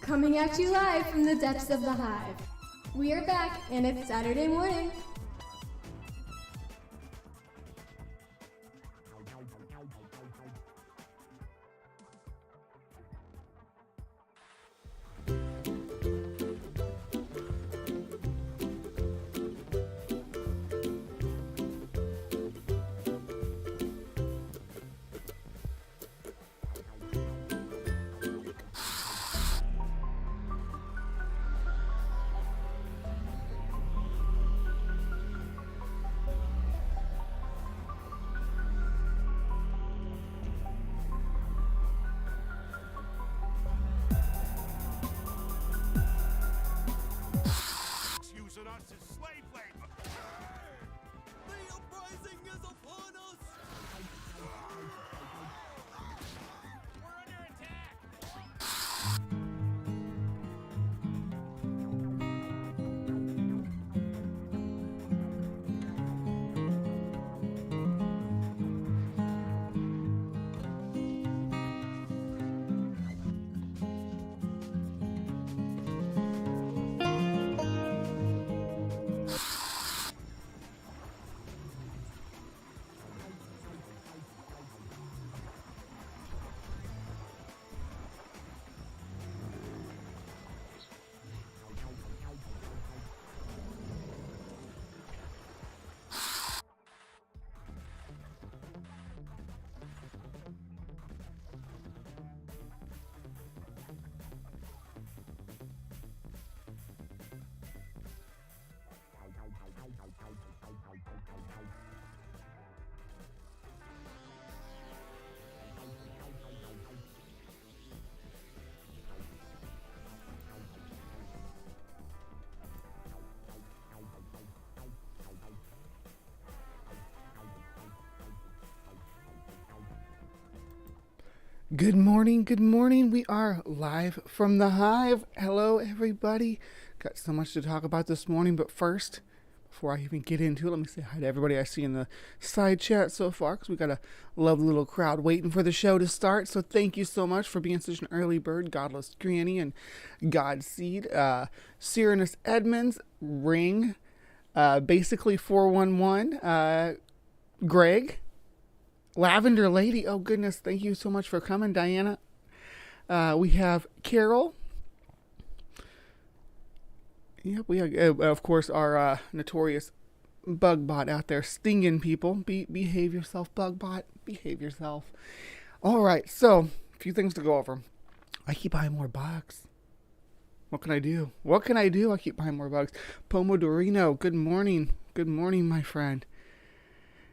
Coming at you live from the depths of the Hive. We are back, and it's Saturday morning. Us as slave labor. The uprising is upon us. We're under attack. Good morning, good morning. We are live from the Hive. Hello, everybody. Got so much to talk about this morning, but first, before I even get into it, let me say hi to everybody I see in the side chat so far, because we got a lovely little crowd waiting for the show to start. So thank you so much for being such an early bird. Godless Granny and Godseed, Cyrenus Edmonds, Ring, basically 411, Greg, Lavender Lady, oh goodness, thank you so much for coming, Diana. We have Carol. Yep, we have, of course, our notorious bug bot out there stinging people. Behave yourself, bug bot. Behave yourself. All right, so a few things to go over. I keep buying more bugs. What can I do? I keep buying more bugs. Pomodorino, good morning. Good morning, my friend.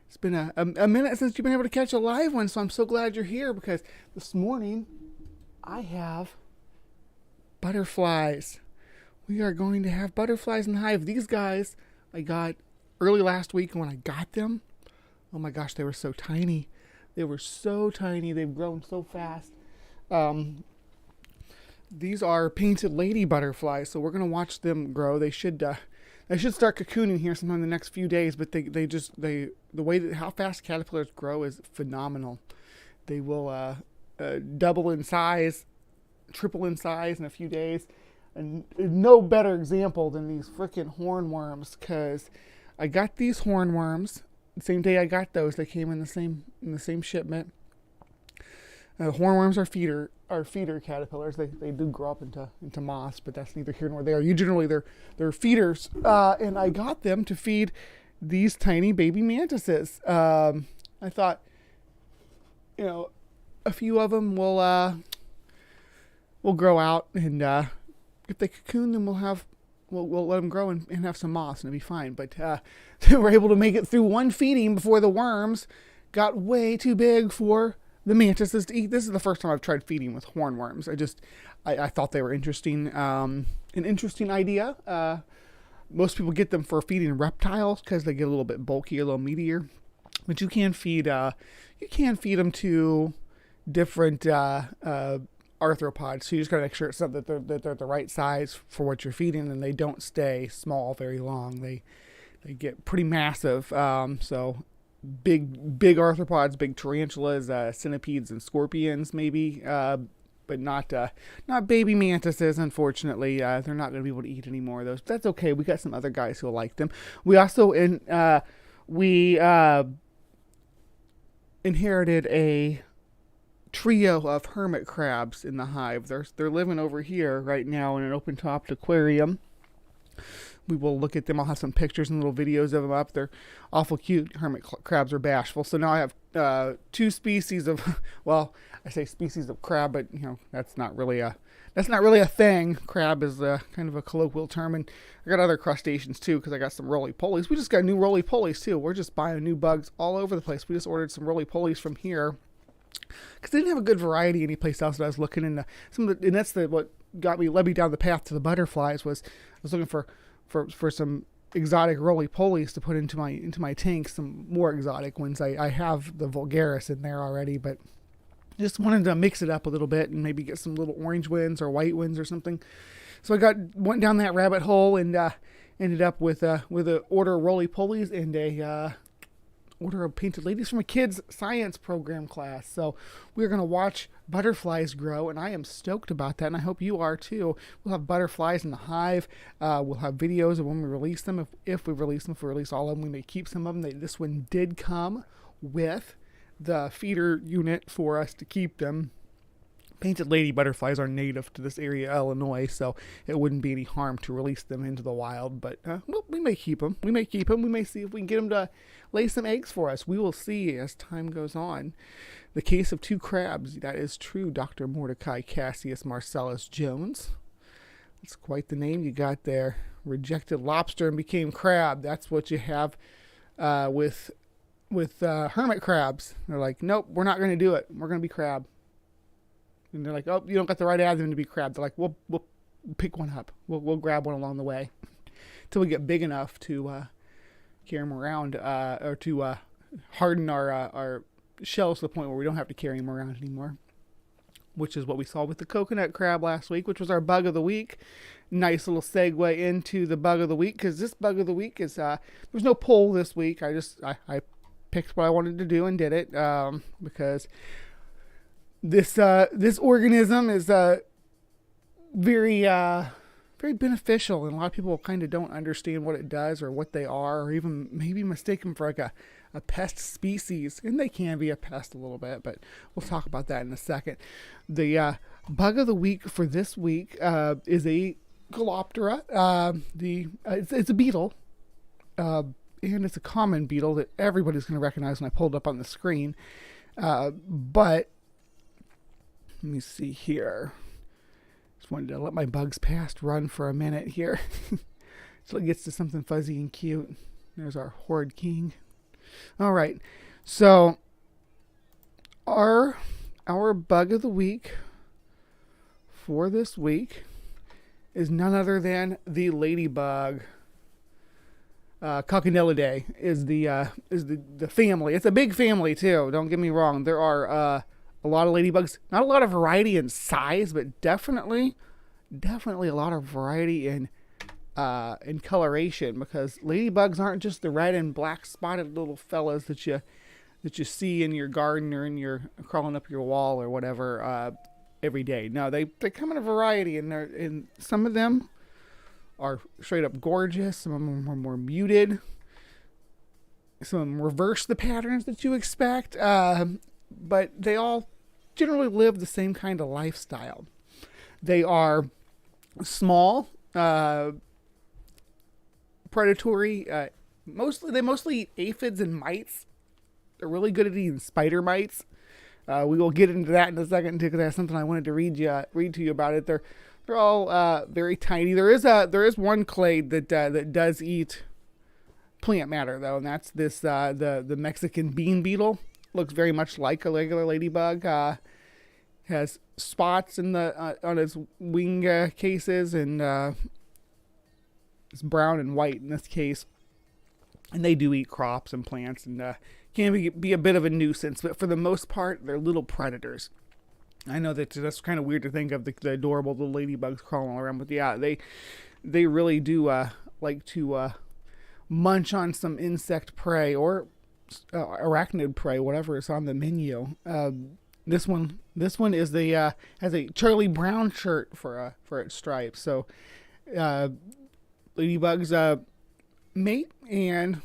It's been a minute since you've been able to catch a live one, so I'm so glad you're here, because this morning I have butterflies. We are going to have butterflies in the Hive. These guys I got early last week, and when I got them, oh my gosh, they were so tiny. They were so tiny. They've grown so fast. These are painted lady butterflies, so we're going to watch them grow. They should start cocooning here sometime in the next few days, but the way that how fast caterpillars grow is phenomenal. They will double in size, triple in size in a few days. And no better example than these freaking hornworms, because I got these hornworms the same day I got those. They came in the same shipment. Hornworms are feeder caterpillars. They do grow up into moths, but that's neither here nor there. Generally they're feeders, and I got them to feed these tiny baby mantises. I thought, a few of them will grow out, and if they cocoon, then we'll let them grow and have some moths, and it'll be fine. But they were able to make it through one feeding before the worms got way too big for the mantises to eat. This is the first time I've tried feeding with hornworms. I thought they were interesting. An interesting idea. Most people get them for feeding reptiles because they get a little bit bulky, a little meatier. But you can feed them to different arthropods. So you just gotta make sure that they're the right size for what you're feeding, and they don't stay small very long. They get pretty massive. So big arthropods, big tarantulas, centipedes, and scorpions maybe but not baby mantises, unfortunately. They're not going to be able to eat any more of those. But that's okay. We got some other guys who like them. We also inherited a trio of hermit crabs in the hive. They're living over here right now in an open-topped aquarium. We will look at them. I'll have some pictures and little videos of them up. They're awful cute. Hermit crabs are bashful. So now I have two species of, well, I say species of crab, but that's not really a thing. Crab is kind of a colloquial term, and I got other crustaceans too because I got some roly-polies. We just got new roly-polies too. We're just buying new bugs all over the place. We just ordered some roly-polies from here because they didn't have a good variety anyplace else. That I was looking into and that's what led me down the path to the butterflies. I was looking for some exotic roly-polies to put into my tank, some more exotic ones. I have the vulgaris in there already, but just wanted to mix it up a little bit and maybe get some little orange ones or white ones or something. So I went down that rabbit hole and ended up with a order of roly-polies and a order of painted ladies from a kids science program class. So we're going to watch butterflies grow, and I am stoked about that, and I hope you are too. We'll have butterflies in the hive. We'll have videos of when we release them. If we release them, if we release all of them, we may keep some of them. This one did come with the feeder unit for us to keep them. Painted lady butterflies are native to this area, Illinois, so it wouldn't be any harm to release them into the wild. But we may keep them. We may see if we can get them to lay some eggs for us. We will see as time goes on. The case of two crabs. That is true, Dr. Mordecai Cassius Marcellus Jones. That's quite the name you got there. Rejected lobster and became crab. That's what you have with hermit crabs. They're like, nope, we're not going to do it. We're going to be crab. And they're like, oh, you don't got the right avenue to be crab. They're like, we'll pick one up. We'll grab one along the way until we get big enough to carry them around or to harden our shells to the point where we don't have to carry them around anymore. Which is what we saw with the coconut crab last week, which was our bug of the week. Nice little segue into the bug of the week, because this bug of the week is there's no poll this week. I picked what I wanted to do and did it because this organism is very beneficial, and a lot of people kind of don't understand what it does or what they are, or even maybe mistake them for like a pest species, and they can be a pest a little bit, but we'll talk about that in a second. The bug of the week for this week is a Goloptera. It's a beetle, and it's a common beetle that everybody's going to recognize when I pulled it up on the screen. But let me see here. Just wanted to let my bugs past run for a minute here. So it gets to something fuzzy and cute. There's our horde king. All right. So our bug of the week for this week is none other than the ladybug. Coconellidae is the family. It's a big family too. Don't get me wrong. There are a lot of ladybugs. Not a lot of variety in size, but definitely a lot of variety in coloration, because ladybugs aren't just the red and black spotted little fellas that you see in your garden or in your crawling up your wall or whatever every day. No, they come in a variety, and some of them are straight up gorgeous. Some of them are more muted. Some of them reverse the patterns that you expect. But they all generally live the same kind of lifestyle. They are small, predatory. They mostly eat aphids and mites. They're really good at eating spider mites. We will get into that in a second too, because that's something I wanted to read to you about it. They're all very tiny. There is one clade that does eat plant matter though, and that's this the Mexican bean beetle. Looks very much like a regular ladybug. Has spots in on its wing cases, and it's brown and white in this case. And they do eat crops and plants, and can be a bit of a nuisance. But for the most part, they're little predators. I know that's kind of weird to think of the adorable little ladybugs crawling around, but yeah, they really do like to munch on some insect prey or arachnid prey, whatever is on the menu. This one is the has a Charlie Brown shirt for its stripes. So ladybugs mate and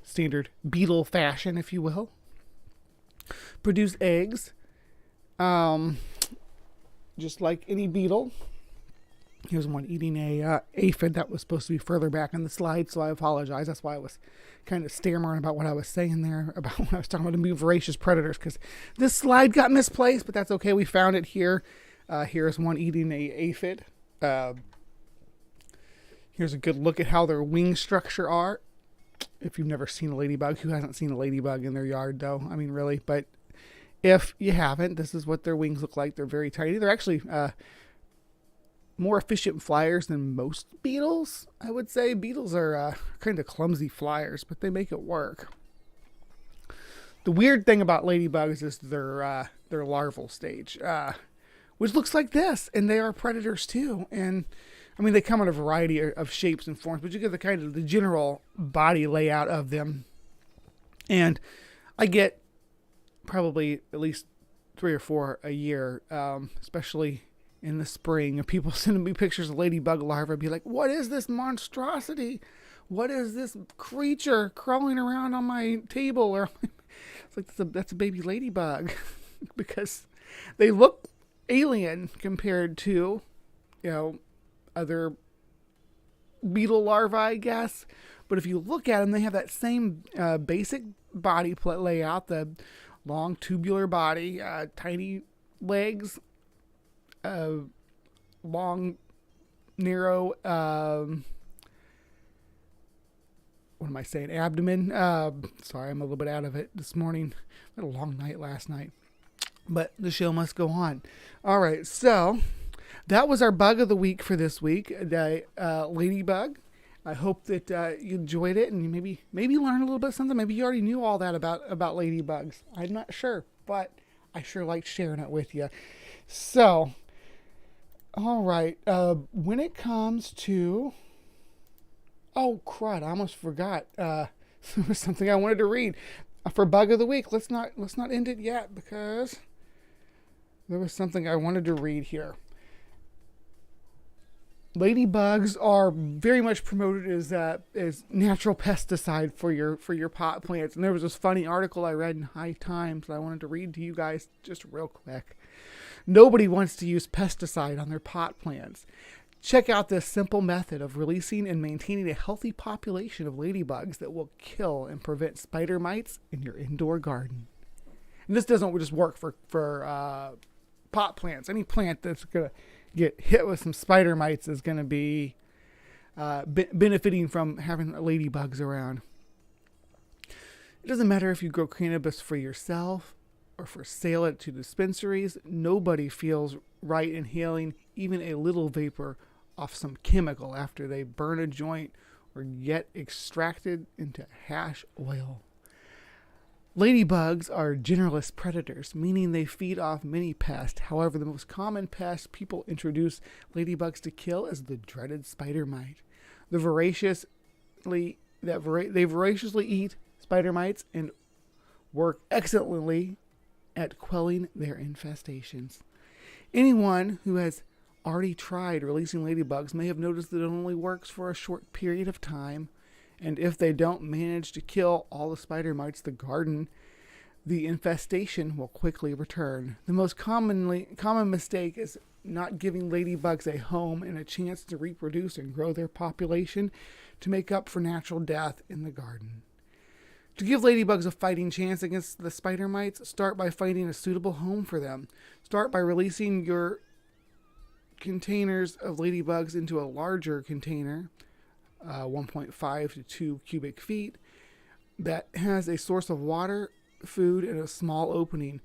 standard beetle fashion, if you will, produce eggs, just like any beetle. Here's one eating a aphid that was supposed to be further back in the slide, so I apologize. That's why I was kind of stammering about what I was saying there, about when I was talking about them being voracious predators, because this slide got misplaced, but that's okay. We found it here. Here's one eating a aphid. Here's a good look at how their wing structure are. If you've never seen a ladybug, who hasn't seen a ladybug in their yard, though? I mean, really. But if you haven't, this is what their wings look like. They're very tiny. They're actually more efficient flyers than most beetles, I would say. Beetles are kind of clumsy flyers, but they make it work. The weird thing about ladybugs is their larval stage, which looks like this, and they are predators too. And I mean, they come in a variety of shapes and forms, but you get the kind of the general body layout of them. And I get probably at least 3 or 4 a year, especially in the spring, and people sending me pictures of ladybug larvae. Be like, what is this monstrosity? What is this creature crawling around on my table? Or it's like, that's a baby ladybug. Because they look alien compared to, other beetle larvae, I guess. But if you look at them, they have that same basic body layout, the long tubular body, tiny legs, long, narrow, what am I saying? Abdomen. Sorry, I'm a little bit out of it this morning. I had a long night last night, but the show must go on. All right. So that was our bug of the week for this week. The ladybug. I hope that you enjoyed it, and you maybe learned a little bit something. Maybe you already knew all that about ladybugs. I'm not sure, but I sure liked sharing it with you. So, all right. When it comes to, oh crud, I almost forgot. There was something I wanted to read for bug of the week. Let's not end it yet, because there was something I wanted to read here. Ladybugs are very much promoted as natural pesticide for your pot plants. And there was this funny article I read in High Times that I wanted to read to you guys just real quick. Nobody wants to use pesticide on their pot plants. Check out this simple method of releasing and maintaining a healthy population of ladybugs that will kill and prevent spider mites in your indoor garden. And this doesn't just work for pot plants. Any plant that's going to get hit with some spider mites is going to be benefiting from having ladybugs around. It doesn't matter if you grow cannabis for yourself or for sale at to dispensaries. Nobody feels right inhaling even a little vapor off some chemical after they burn a joint or get extracted into hash oil. Ladybugs are generalist predators, meaning they feed off many pests. However, the most common pest people introduce ladybugs to kill is the dreaded spider mite. They voraciously eat spider mites and work excellently at quelling their infestations. Anyone who has already tried releasing ladybugs may have noticed that it only works for a short period of time. And if they don't manage to kill all the spider mites in the garden, the infestation will quickly return. The most common mistake is not giving ladybugs a home and a chance to reproduce and grow their population to make up for natural death in the garden. To give ladybugs a fighting chance against the spider mites, start by finding a suitable home for them. Start by releasing your containers of ladybugs into a larger container, 1.5 to 2 cubic feet, that has a source of water, food, and a small opening.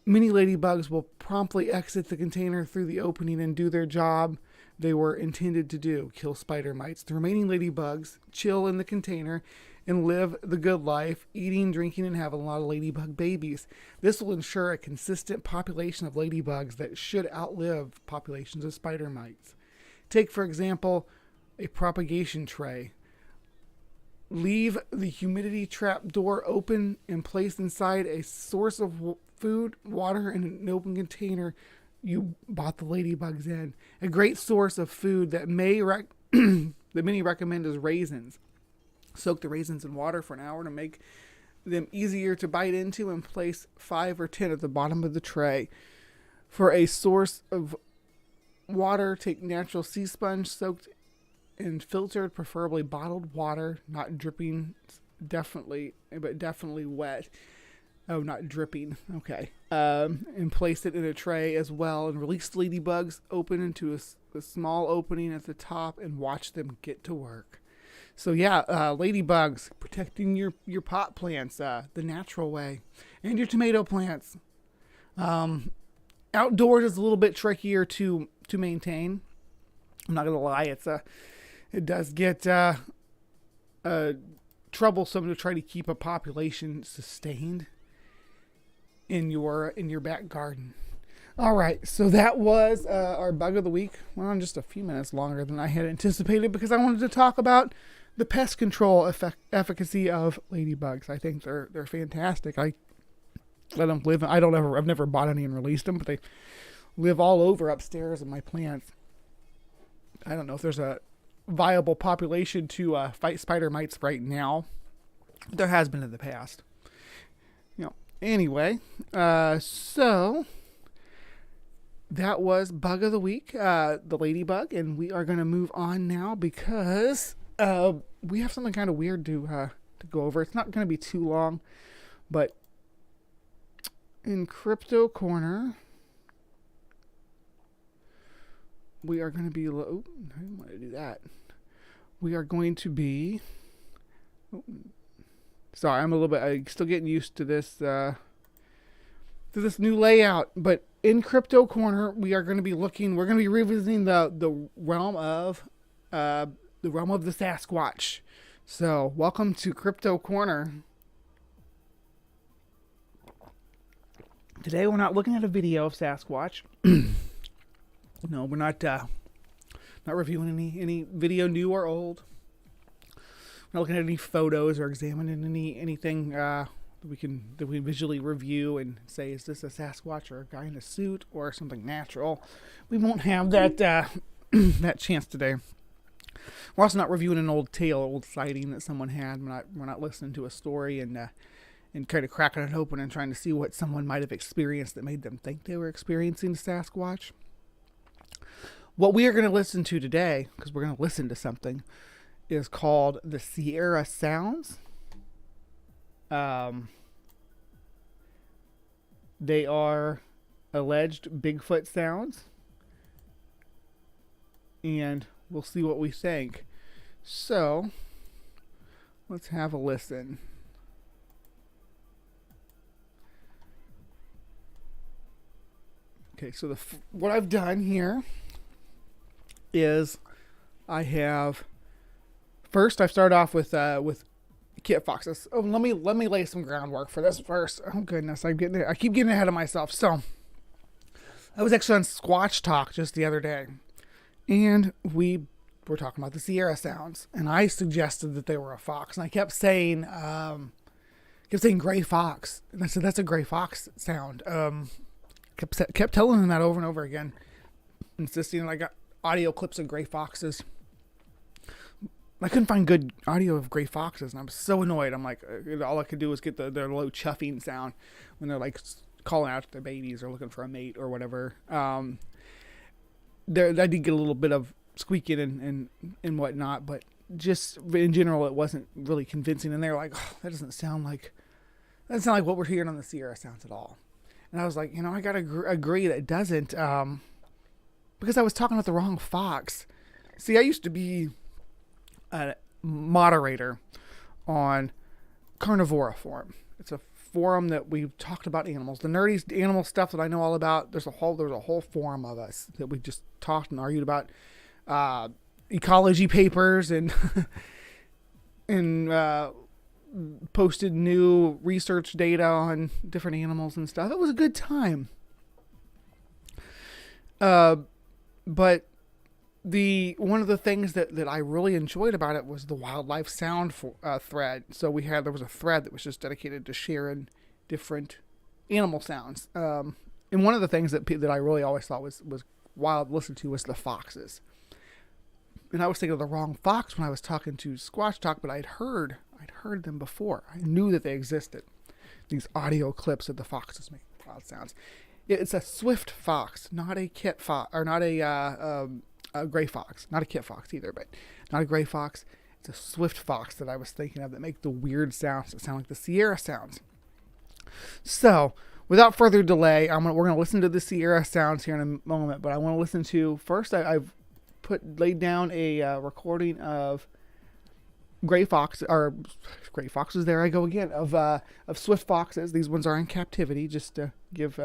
Many ladybugs will promptly exit the container through the opening and do their job they were intended to do, kill spider mites. The remaining ladybugs chill in the container and live the good life, eating, drinking, and having a lot of ladybug babies. This will ensure a consistent population of ladybugs that should outlive populations of spider mites. Take, for example, a propagation tray. Leave the humidity trap door open and place inside a source of food, water, and an open container you bought the ladybugs in. A great source of food that that many recommend is raisins. Soak the raisins in water for an hour to make them easier to bite into, and place 5 or 10 at the bottom of the tray. For a source of water, take natural sea sponge soaked and filtered, preferably bottled water, not dripping, but definitely wet. Oh, not dripping. Okay. And place it in a tray as well, and release the ladybugs, open into a small opening at the top, and watch them get to work. So yeah, ladybugs, protecting your pot plants the natural way, and your tomato plants. Outdoors is a little bit trickier to maintain. I'm not gonna lie, it does get troublesome to try to keep a population sustained in your back garden. All right, so that was our bug of the week. Went on just a few minutes longer than I had anticipated because I wanted to talk about the pest control efficacy of ladybugs. I think they're fantastic. I let them live. I've never bought any and released them, but they live all over upstairs in my plants. I don't know if there's a viable population to fight spider mites right now. There has been in the past. Anyway, so that was bug of the week, the ladybug, and we are going to move on now because we have something kind of weird to go over. It's not going to be too long, but in CryptoCorner, we are going to be. I didn't want to do that. We are going to be. Sorry, I'm still getting used to this new layout. But in CryptoCorner, we're going to be revisiting the realm of the Sasquatch. So, welcome to CryptoCorner. Today, we're not looking at a video of Sasquatch. No, we're not reviewing any video, new or old. We're not looking at any photos or examining anything that we visually review and say, is this a Sasquatch or a guy in a suit or something natural? We won't have that that chance today. We're also not reviewing an old sighting that someone had. We're not listening to a story and kind of cracking it open and trying to see what someone might have experienced that made them think they were experiencing Sasquatch. What we are going to listen to today, because we're going to listen to something, is called the Sierra Sounds. They are alleged Bigfoot sounds, and we'll see what we think. So, let's have a listen. Okay, so what I've done here is I've started off with kit foxes. Oh, let me lay some groundwork for this first. Oh goodness, I keep getting ahead of myself. So I was actually on Squatch Talk just the other day, and we were talking about the Sierra Sounds, and I suggested that they were a fox, and I kept saying gray fox, and I said that's a gray fox sound. Kept telling them that over and over again, insisting, and I got audio clips of gray foxes. I couldn't find good audio of gray foxes, and I was so annoyed. I'm like, all I could do was get their low chuffing sound when they're like calling out to their babies or looking for a mate or whatever. I did get a little bit of squeaking and whatnot, but just in general, it wasn't really convincing. And they're like, oh, that doesn't sound like what we're hearing on the Sierra Sounds at all. And I was like, I gotta agree that it doesn't, because I was talking about the wrong fox. See, I used to be a moderator on Carnivora Forum. It's a forum that we've talked about animals, the nerdy animal stuff that I know all about. There's a whole forum of us that we just talked and argued about ecology papers and posted new research data on different animals and stuff. It was a good time. But one of the things that I really enjoyed about it was the wildlife sound thread. So there was a thread that was just dedicated to sharing different animal sounds. And one of the things that I really always thought was wild to listen to was the foxes. And I was thinking of the wrong fox when I was talking to Squatch Talk, but I'd heard them before. I knew that they existed. These audio clips of the foxes make wild sounds. It's a swift fox, not a kit fox, or not a gray fox. Not a kit fox either, but not a gray fox. It's a swift fox that I was thinking of that make the weird sounds that sound like the Sierra sounds. So, without further delay, we're going to listen to the Sierra sounds here in a moment, but I want to listen to, first I've laid down a recording of gray foxes, there I go again, of swift foxes. These ones are in captivity, just to give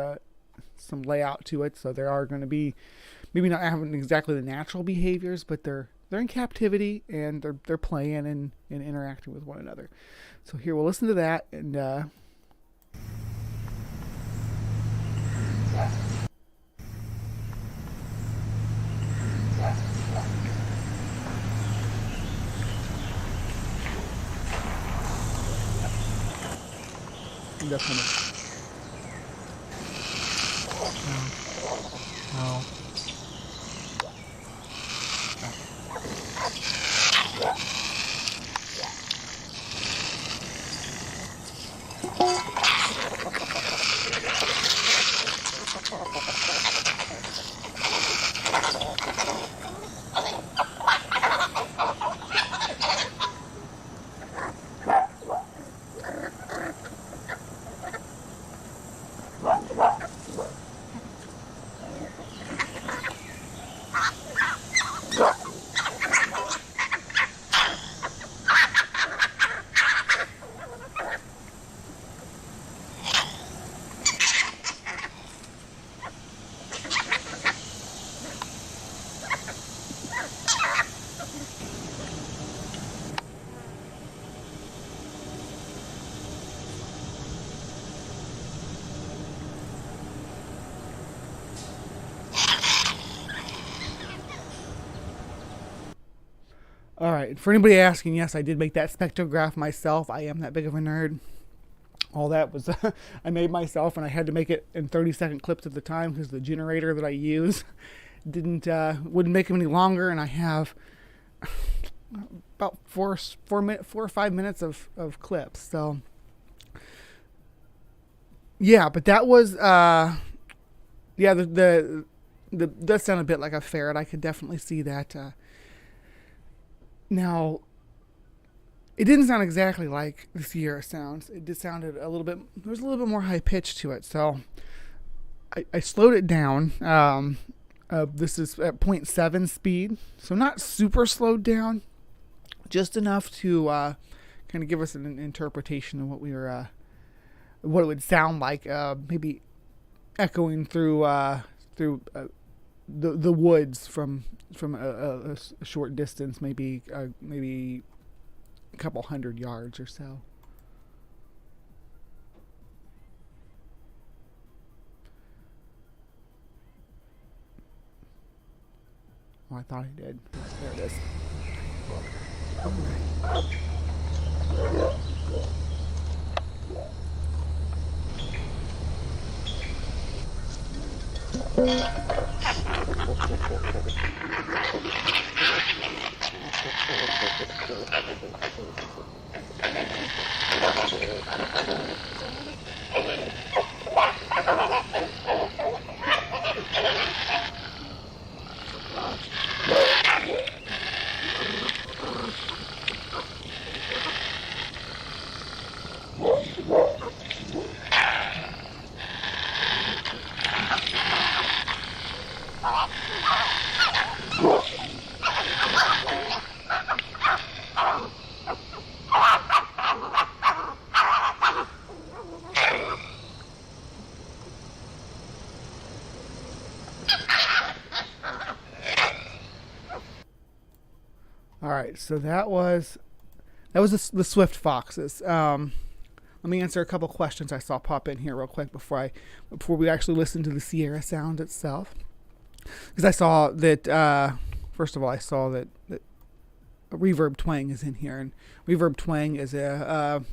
some layout to it. So they are going to be maybe not having exactly the natural behaviors, but they're in captivity, and they're playing and interacting with one another. So here, we'll listen to that, and definitely. No. All right, for anybody asking, yes, I did make that spectrograph myself. I am that big of a nerd. All that was I made myself, and I had to make it in 30-second clips at the time because the generator that I use wouldn't make them any longer, and I have about 4 or 5 minutes of clips. So yeah, but that was that sounded a bit like a ferret. I could definitely see that. Now, it didn't sound exactly like the Sierra sounds. It did sounded a little bit. There was a little bit more high pitch to it. So I slowed it down. This is at 0.7 speed, so not super slowed down, just enough to kind of give us an interpretation of what it would sound like, maybe echoing through the woods from a short distance, maybe a couple 100 yards or so. Oh, I thought I did. There it is. All right, so that was the swift foxes. Let me answer a couple questions I saw pop in here real quick before we actually listen to the Sierra sound itself. Because I saw that first of all, I saw that Reverb Twang is in here, and Reverb Twang is a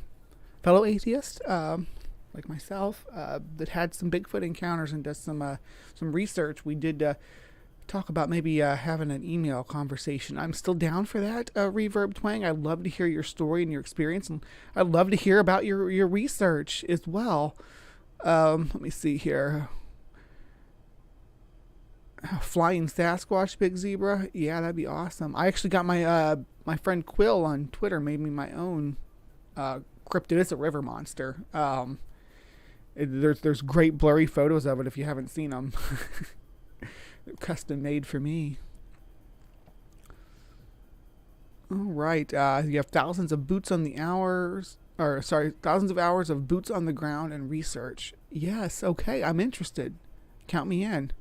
fellow atheist. like myself, that had some Bigfoot encounters and does some research, we did talk about maybe having an email conversation. I'm still down for that, Reverb Twang. I'd love to hear your story and your experience, and I'd love to hear about your research as well. Let me see here. Flying Sasquatch, Big Zebra. Yeah, that'd be awesome. I actually got my my friend Quill on Twitter made me my own cryptid. It's a river monster. There's great blurry photos of it if you haven't seen them. Custom made for me. All right. You have thousands of hours of boots on the ground and research. Yes. Okay. I'm interested. Count me in.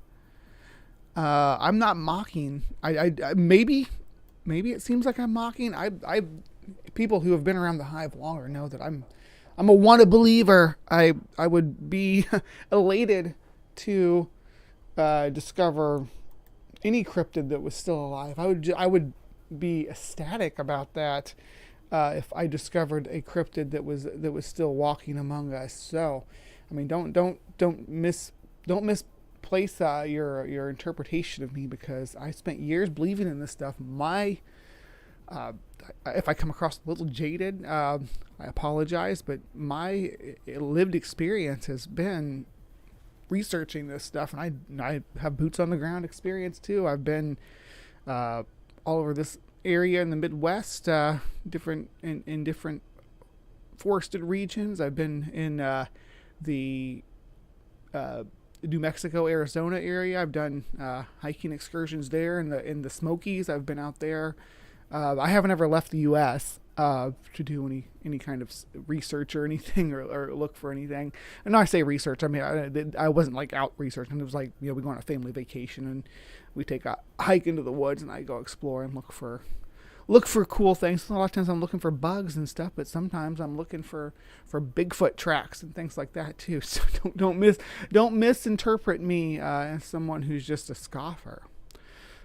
I'm not mocking. I maybe it seems like I'm mocking. I people who have been around the Hive longer know that I'm a wanna believer. I would be elated to discover any cryptid that was still alive. I would be ecstatic about that if I discovered a cryptid that was still walking among us. So, I mean, don't misplace your interpretation of me, because I spent years believing in this stuff. If I come across a little jaded, I apologize, but my lived experience has been researching this stuff, and I have boots on the ground experience too. I've been all over this area in the Midwest, different forested regions. I've been in the New Mexico, Arizona area. I've done hiking excursions there in the Smokies. I've been out there. I haven't ever left the U.S. To do any kind of research or anything, or look for anything. And when I say research, I mean I wasn't like out researching. It was like, we go on a family vacation and we take a hike into the woods, and I go explore and look for cool things. A lot of times I'm looking for bugs and stuff, but sometimes I'm looking for Bigfoot tracks and things like that too. So don't misinterpret me as someone who's just a scoffer.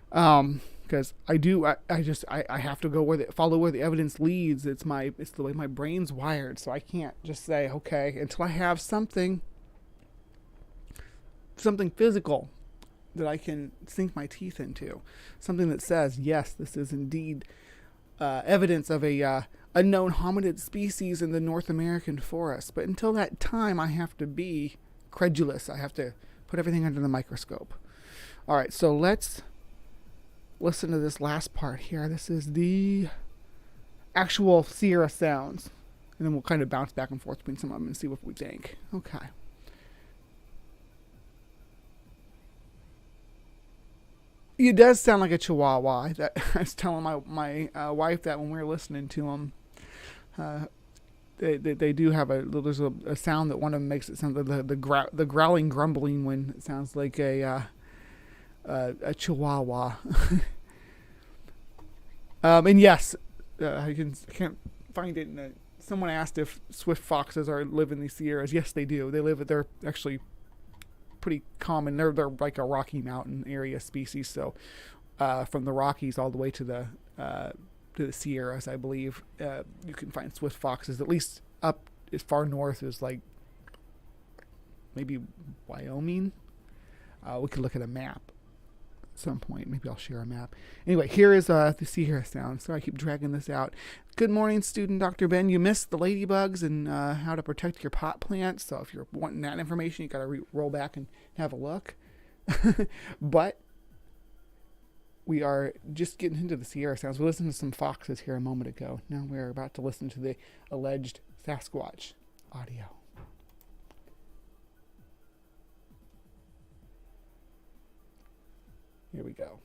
Because I have to follow where the evidence leads. It's the way my brain's wired. So I can't just say, okay, until I have something physical that I can sink my teeth into, something that says, yes, this is indeed evidence of a unknown hominid species in the North American forest. But until that time, I have to be credulous. I have to put everything under the microscope. All right, so let's listen to this last part here. This is the actual Sierra sounds, and then we'll kind of bounce back and forth between some of them and see what we think. Okay. It does sound like a Chihuahua. I was telling my wife that when we were listening to them. They do have there's a sound that one of them makes. It sound like the growling, grumbling one. It sounds like a Chihuahua. And yes, I can't find it. Someone asked if swift foxes live in the Sierras. Yes, they do. They're actually pretty common. They're like a Rocky Mountain area species. So from the Rockies all the way to the Sierras, I believe you can find swift foxes. At least up as far north as like maybe Wyoming. We could look at a map at some point. Maybe I'll share a map. Anyway, here is the Sierra sound. Sorry, I keep dragging this out. Good morning, student Dr. Ben. You missed the ladybugs and how to protect your pot plants. So if you're wanting that information, you got to roll back and have a look. But we are just getting into the Sierra sounds. We listened to some foxes here a moment ago. Now we're about to listen to the alleged Sasquatch audio. Here we go.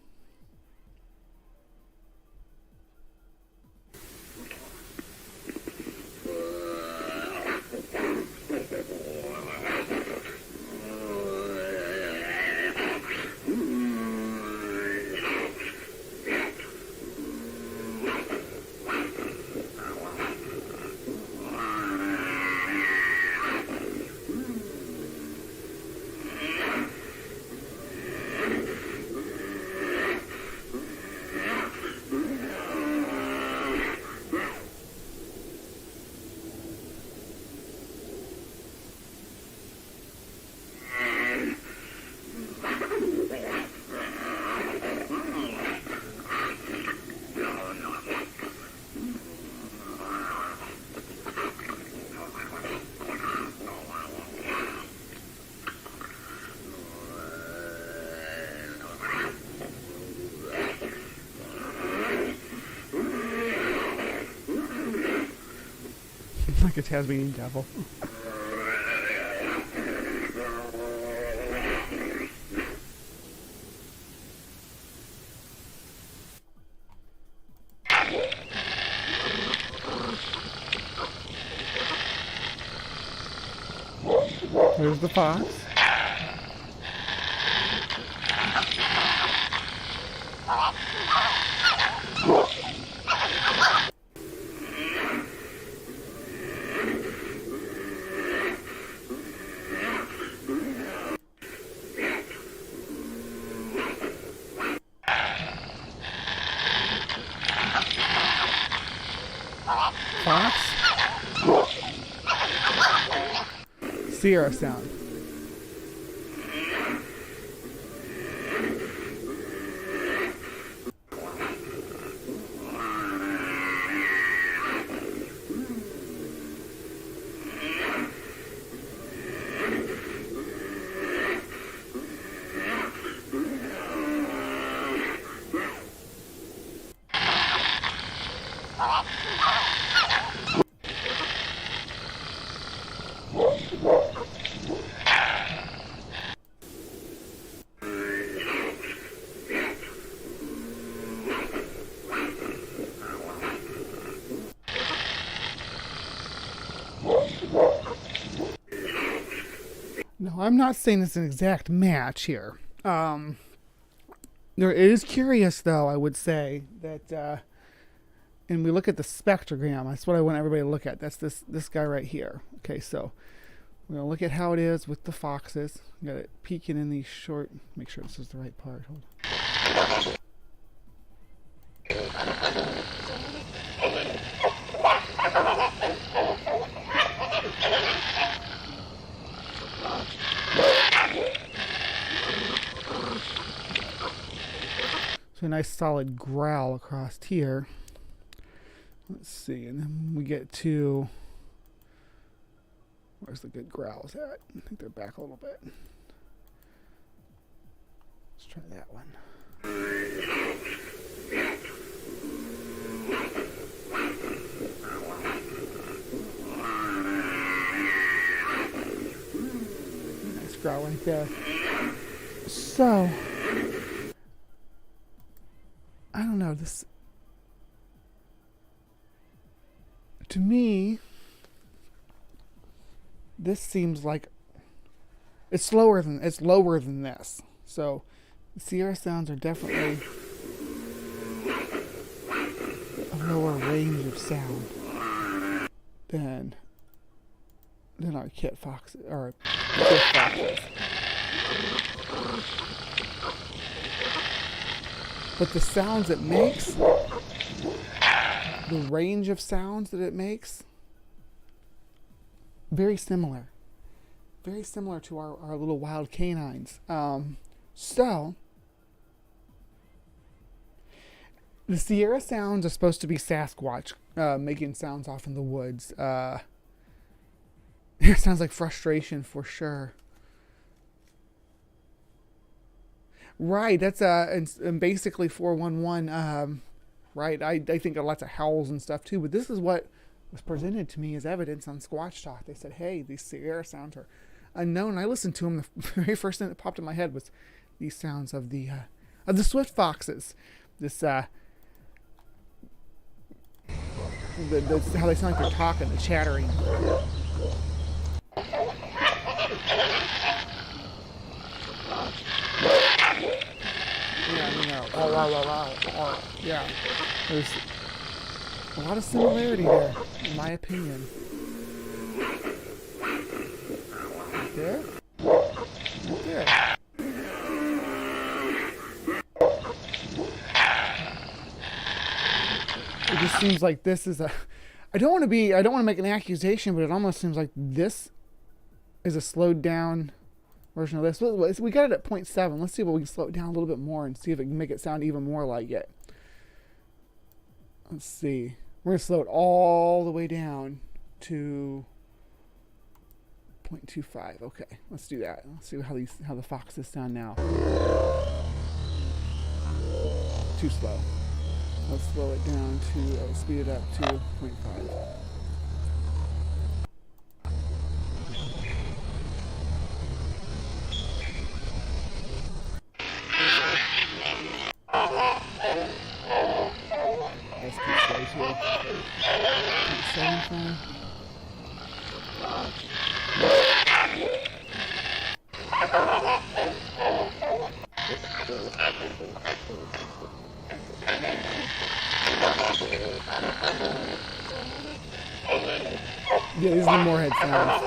a Tasmanian devil. There's the fox. Fox. Sierra sound. No, I'm not saying it's an exact match here. It is curious, though, I would say, that, and we look at the spectrogram. That's what I want everybody to look at. That's this guy right here. Okay, so we're going to look at how it is with the foxes. Got it peeking in these short, make sure this is the right part. Hold on. So a nice solid growl across here. Let's see, and then we get to, where's the good growls at? I think they're back a little bit. Let's try that one. Nice growl right there. So, I don't know, this, to me, this seems like it's lower than this. So the Sierra sounds are definitely a lower range of sound than our kit foxes or kit foxes. But the sounds it makes, the range of sounds that it makes, very similar. Very similar to our little wild canines. So, the Sierra sounds are supposed to be Sasquatch making sounds off in the woods. It sounds like frustration for sure. Right, that's and basically 411. Right, I think of lots of howls and stuff too, but this is what was presented to me as evidence on Squatch Talk. They said, "Hey, these Sierra sounds are unknown." I listened to them. The very first thing that popped in my head was these sounds of the swift foxes. This how they sound like they're talking, the chattering. Yeah, there's a lot of similarity there, in my opinion. Right there. Right there. It just seems like this is a, I don't want to make an accusation, but it almost seems like this is a slowed down version of this. We got it at 0.7. Let's see if we can slow it down a little bit more and see if it can make it sound even more like it. Let's see. We're going to slow it all the way down to 0.25. Okay, let's do that. Let's see how the foxes sound now. Too slow. Let's slow it down to, speed it up to 0.5. to 0.75. Yeah, these are the moorhead sounds.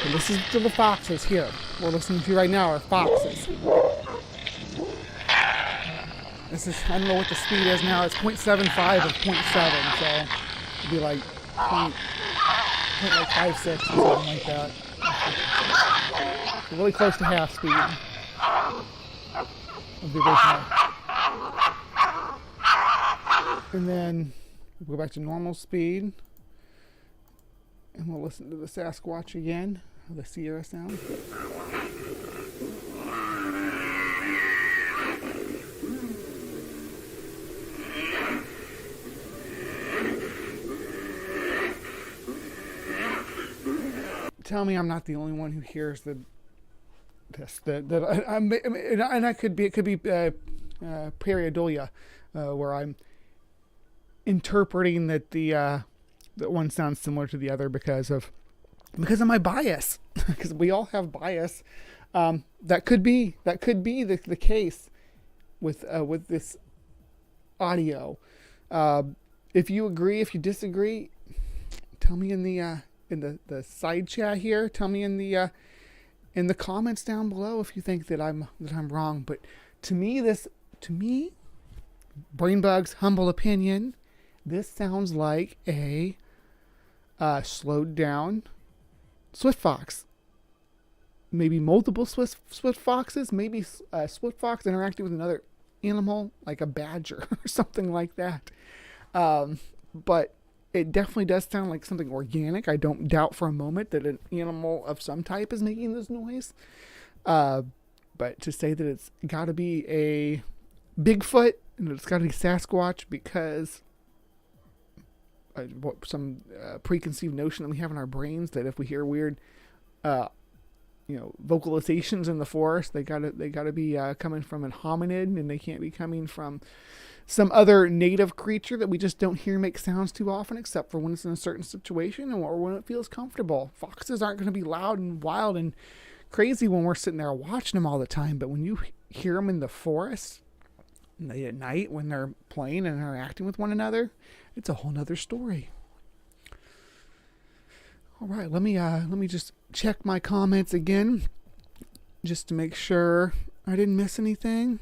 And this is to the foxes here. We're listening to right now are foxes. This is, I don't know what the speed is now. It's 0.75 or 0.7, so it'd be like 0.56 or something like that. Really close to half speed of the original. And then we'll go back to normal speed. And we'll listen to the Sasquatch again, the Sierra sound. Tell me I'm not the only one who hears and I could be, it could be pareidolia, where I'm interpreting that that one sounds similar to the other because of my bias, because we all have bias. That could be the case with this audio. If you agree, if you disagree, tell me in the side chat here. Tell me in the comments down below if you think that I'm wrong. But to me, Brainbug's humble opinion, this sounds like a slowed down swift fox. Maybe multiple swift foxes. Maybe a swift fox interacting with another animal like a badger or something like that. But it definitely does sound like something organic. I don't doubt for a moment that an animal of some type is making this noise. But to say that it's got to be a Bigfoot and it's got to be Sasquatch because some preconceived notion that we have in our brains that if we hear weird, vocalizations in the forest, they gotta be coming from an hominid, and they can't be coming from some other native creature that we just don't hear make sounds too often, except for when it's in a certain situation or when it feels comfortable. Foxes aren't going to be loud and wild and crazy when we're sitting there watching them all the time, but when you hear them in the forest late at night when they're playing and interacting with one another, it's a whole nother story. All right, let me just check my comments again, just to make sure I didn't miss anything.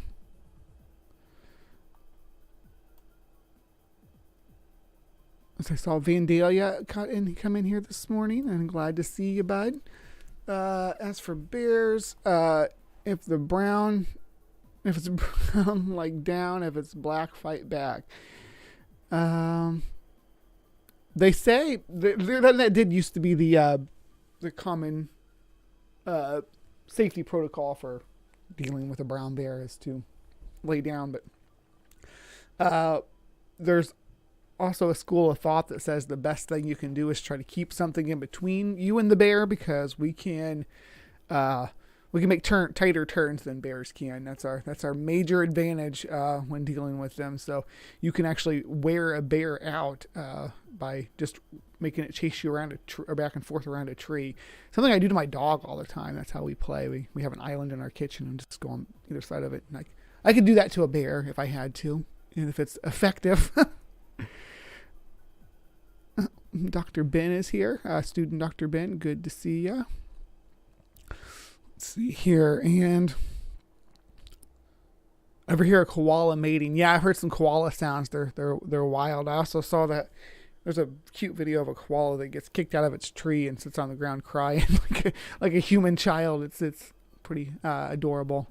As I saw Vandalia come in here this morning, and I'm glad to see you, bud. As for bears, if it's brown, like down. If it's black, fight back. They say that did used to be the common safety protocol for dealing with a brown bear is to lay down, but there's also a school of thought that says the best thing you can do is try to keep something in between you and the bear, because we can make tighter turns than bears can. That's our major advantage when dealing with them. So you can actually wear a bear out by just making it chase you around or back and forth around a tree. Something I do to my dog all the time. That's how we play. We have an island in our kitchen and just go on either side of it. And I could do that to a bear if I had to, and if it's effective. Dr. Ben is here. Student Dr. Ben, good to see ya. Let's see here, and ever hear a koala mating? Yeah, I've heard some koala sounds. They're wild. I also saw that there's a cute video of a koala that gets kicked out of its tree and sits on the ground crying like a human child. It's pretty adorable.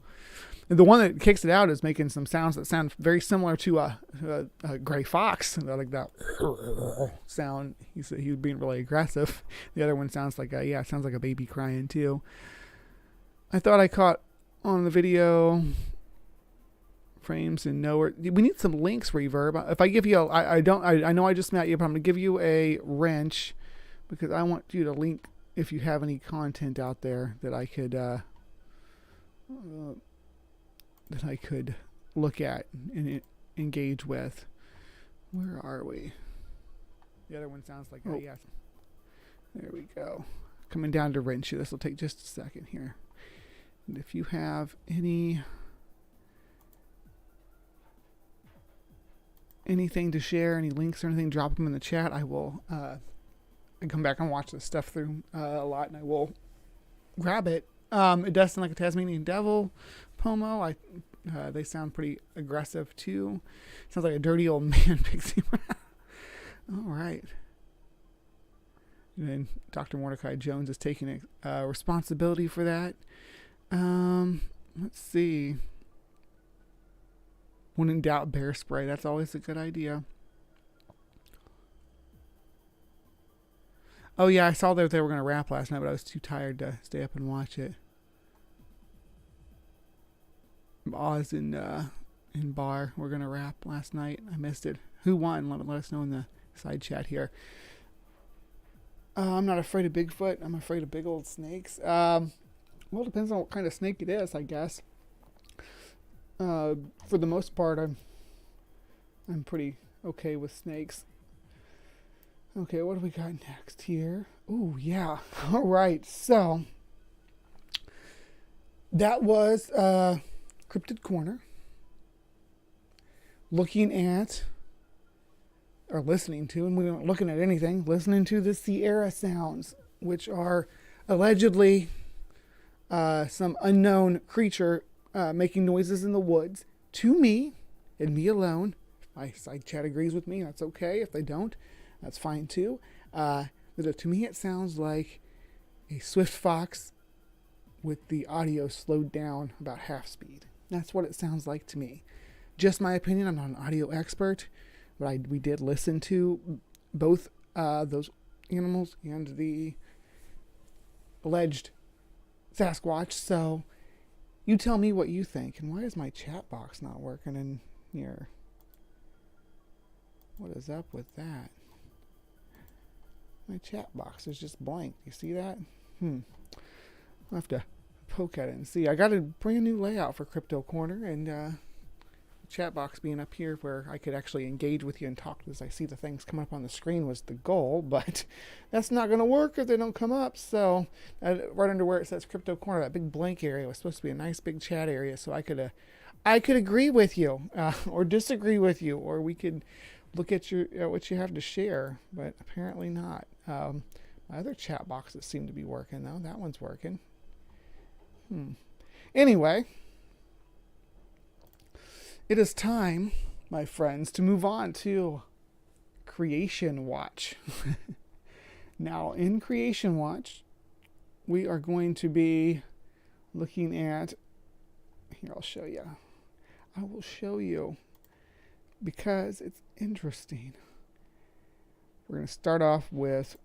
And the one that kicks it out is making some sounds that sound very similar to a gray fox, like that sound. He was being really aggressive. The other one sounds like it sounds like a baby crying too. I thought I caught on the video frames and nowhere. We need some links, Reverb. If I give you I know I just met you, but I'm gonna give you a wrench because I want you to link if you have any content out there that I could look at and engage with. Where are we? The other one sounds like, oh yes. There we go. Coming down to rinse you. This will take just a second here. And if you have anything to share, any links or anything, drop them in the chat. I will come back and watch this stuff through a lot, and I will grab it. It does sound like a Tasmanian devil pomo. They sound pretty aggressive too. Sounds like a dirty old man pixie. All right. And then Dr. Mordecai Jones is taking responsibility for that. Let's see. When in doubt, bear spray. That's always a good idea. Oh yeah, I saw that they were going to wrap last night, but I was too tired to stay up and watch it. Oz and Bar were going to wrap last night. I missed it. Who won? Let us know in the side chat here. I'm not afraid of Bigfoot. I'm afraid of big old snakes. Well, it depends on what kind of snake it is, I guess. For the most part, I'm pretty okay with snakes. Okay, what do we got next here? Oh, yeah. All right. So, that was CryptoCorner. Looking at, or listening to, and we weren't looking at anything, listening to the Sierra sounds, which are allegedly some unknown creature making noises in the woods. To me, and me alone, if my side chat agrees with me, that's okay. If they don't, that's fine too. To me, it sounds like a swift fox with the audio slowed down about half speed. That's what it sounds like to me. Just my opinion. I'm not an audio expert, but we did listen to both those animals and the alleged Sasquatch. So you tell me what you think. And why is my chat box not working in here? What is up with that? My chat box is just blank. You see that? I'll have to poke at it and see. I got a brand new layout for CryptoCorner, and the chat box being up here where I could actually engage with you and talk as I see the things come up on the screen was the goal, but that's not going to work if they don't come up. So right under where it says CryptoCorner, that big blank area was supposed to be a nice big chat area, so I could agree with you or disagree with you, or we could look at what you have to share, but apparently not. My other chat boxes seem to be working though. That one's working. Anyway, it is time, my friends, to move on to Creation Watch. Now, in Creation Watch, we are going to be looking at, here, I'll show you. I will show you because it's interesting. We're going to start off with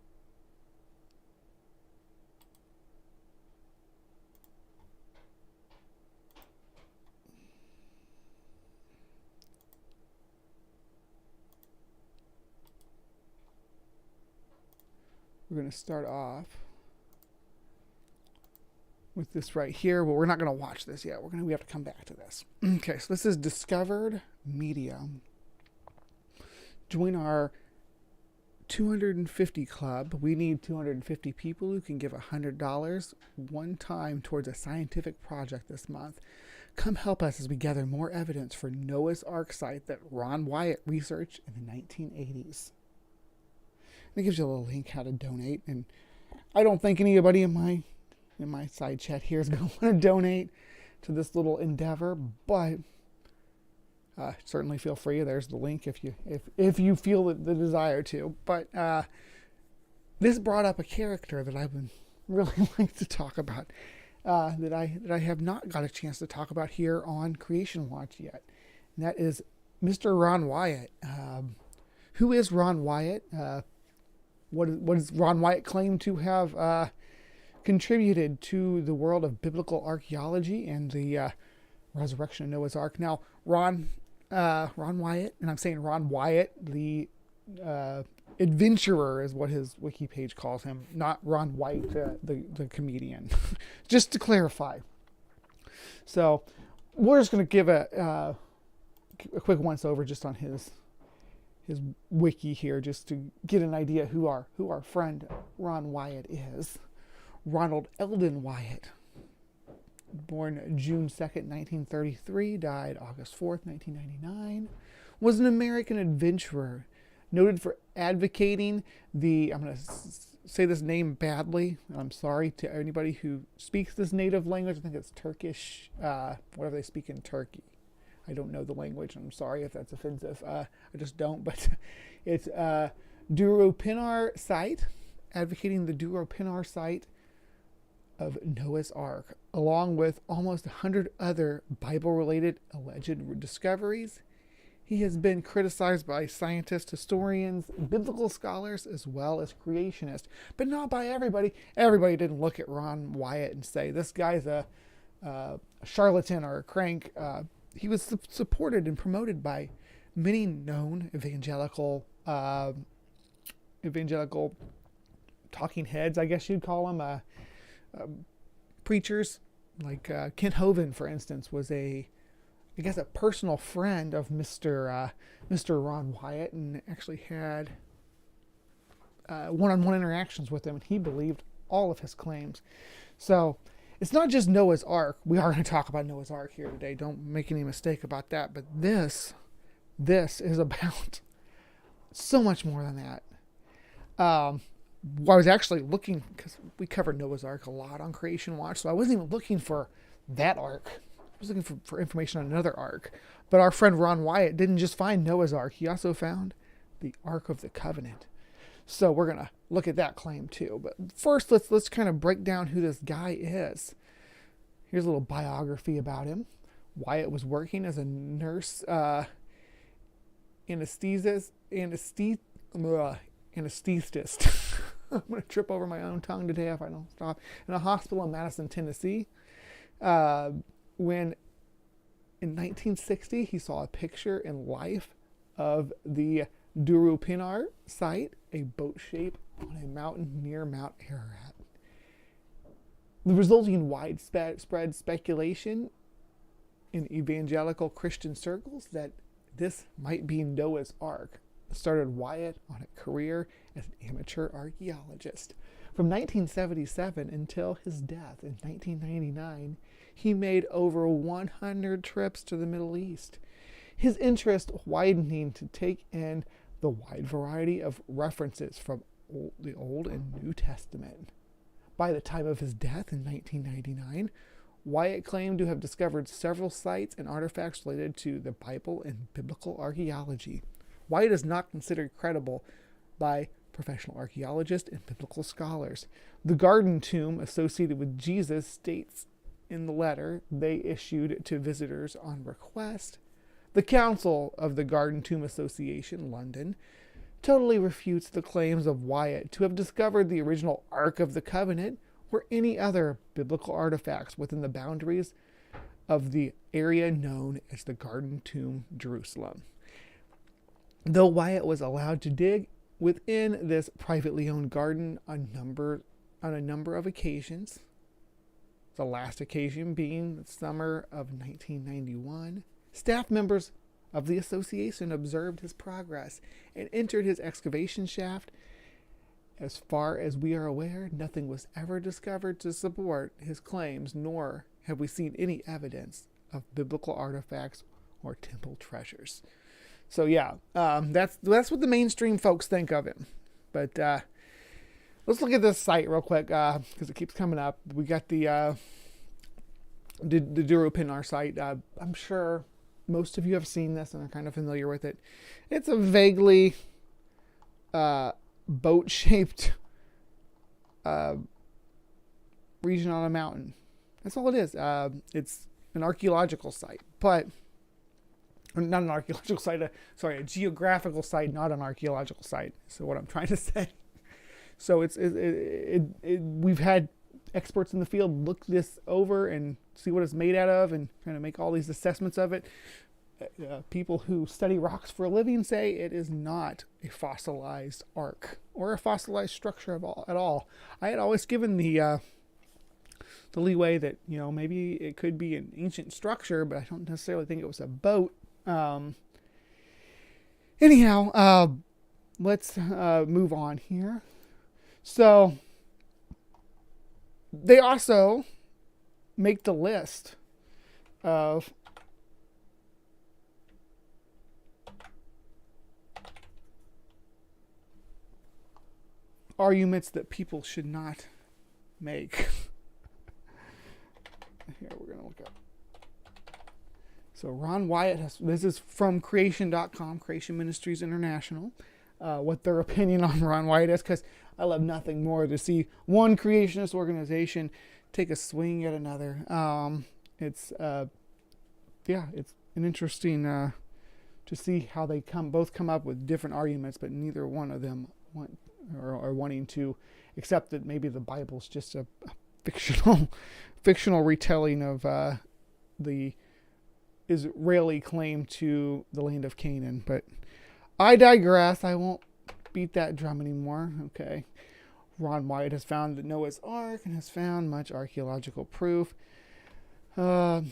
this right here. Well, we're not going to watch this yet. We have to come back to this. Okay, so this is Discovered Media. Join our 250 club. We need 250 people who can give $100 one time towards a scientific project this month. Come help us as we gather more evidence for Noah's Ark site that Ron Wyatt researched in the 1980s. It gives you a little link how to donate, and I don't think anybody in my side chat here is going to want to donate to this little endeavor, but certainly feel free. There's the link if you feel the desire to. But this brought up a character that I would really like to talk about, that I have not got a chance to talk about here on Creation Watch yet, and that is Mr. Ron Wyatt. Who is Ron Wyatt? What does Ron Wyatt claim to have contributed to the world of biblical archaeology and the resurrection of Noah's Ark? Now, Ron Wyatt, and I'm saying Ron Wyatt, the adventurer is what his wiki page calls him, not Ron White, the comedian. Just to clarify. So we're just going to give a quick once over just on his wiki here, just to get an idea who our friend Ron Wyatt is. Ronald Eldon Wyatt, born June 2nd, 1933, died August 4th, 1999, was an American adventurer, noted for advocating I'm going to say this name badly, I'm sorry to anybody who speaks this native language. I think it's Turkish, whatever they speak in Turkey. I don't know the language. I'm sorry if that's offensive. I just don't, but it's Duropinar site, advocating the Duropinar site of Noah's Ark, along with almost 100 other Bible-related alleged discoveries. He has been criticized by scientists, historians, biblical scholars, as well as creationists, but not by everybody. Everybody didn't look at Ron Wyatt and say, this guy's a charlatan or a crank. He was supported and promoted by many known evangelical talking heads, I guess you'd call them, preachers. Like Kent Hovind, for instance, was a personal friend of Mr. Ron Wyatt, and actually had one-on-one interactions with him, and he believed all of his claims. So it's not just Noah's Ark. We are going to talk about Noah's Ark here today. Don't make any mistake about that. But this is about so much more than that. I was actually looking, because we covered Noah's Ark a lot on Creation Watch, so I wasn't even looking for that ark. I was looking for information on another ark. But our friend Ron Wyatt didn't just find Noah's Ark. He also found the Ark of the Covenant. So we're going to look at that claim too. But first, let's kind of break down who this guy is. Here's a little biography about him. Wyatt was working as a nurse, anesthetist. I'm going to trip over my own tongue today if I don't stop. In a hospital in Madison, Tennessee. When in 1960, he saw a picture in Life of the Duropinar site, a boat shape on a mountain near Mount Ararat. The resulting widespread speculation in evangelical Christian circles that this might be Noah's Ark started Wyatt on a career as an amateur archaeologist. From 1977 until his death in 1999, he made over 100 trips to the Middle East, his interest widening to take in the wide variety of references from the Old and New Testament. By the time of his death in 1999, Wyatt claimed to have discovered several sites and artifacts related to the Bible and biblical archaeology. Wyatt is not considered credible by professional archaeologists and biblical scholars. The garden tomb associated with Jesus states in the letter they issued to visitors on request. The Council of the Garden Tomb Association, London, totally refutes the claims of Wyatt to have discovered the original Ark of the Covenant or any other biblical artifacts within the boundaries of the area known as the Garden Tomb, Jerusalem. Though Wyatt was allowed to dig within this privately owned garden on a number of occasions, the last occasion being the summer of 1991, staff members of the association observed his progress and entered his excavation shaft. As far as we are aware, nothing was ever discovered to support his claims, nor have we seen any evidence of biblical artifacts or temple treasures. So yeah, that's what the mainstream folks think of him. But let's look at this site real quick because it keeps coming up. We got the Duropinar site. I'm sure most of you have seen this and are kind of familiar with it. It's a vaguely boat-shaped region on a mountain. That's all it is. It's an archaeological site, but not an archaeological site. A geographical site, not an archaeological site. So what I'm trying to say. So we've had experts in the field look this over and see what it's made out of and kind of make all these assessments of it. people who study rocks for a living say it is not a fossilized ark or a fossilized structure at all. I had always given the leeway that, maybe it could be an ancient structure, but I don't necessarily think it was a boat. Anyhow, let's move on here. So they also make the list of arguments that people should not make. Here, we're going to look up. So Ron Wyatt this is from creation.com, Creation Ministries International, what their opinion on Ron Wyatt is, because I love nothing more to see one creationist organization take a swing at another. It's an interesting to see how they both come up with different arguments, but neither one of them are wanting to accept that maybe the Bible's just a fictional retelling of the Israeli claim to the land of Canaan. But I digress. I won't beat that drum anymore. Okay. Ron Wyatt has found the Noah's Ark and has found much archaeological proof. Here's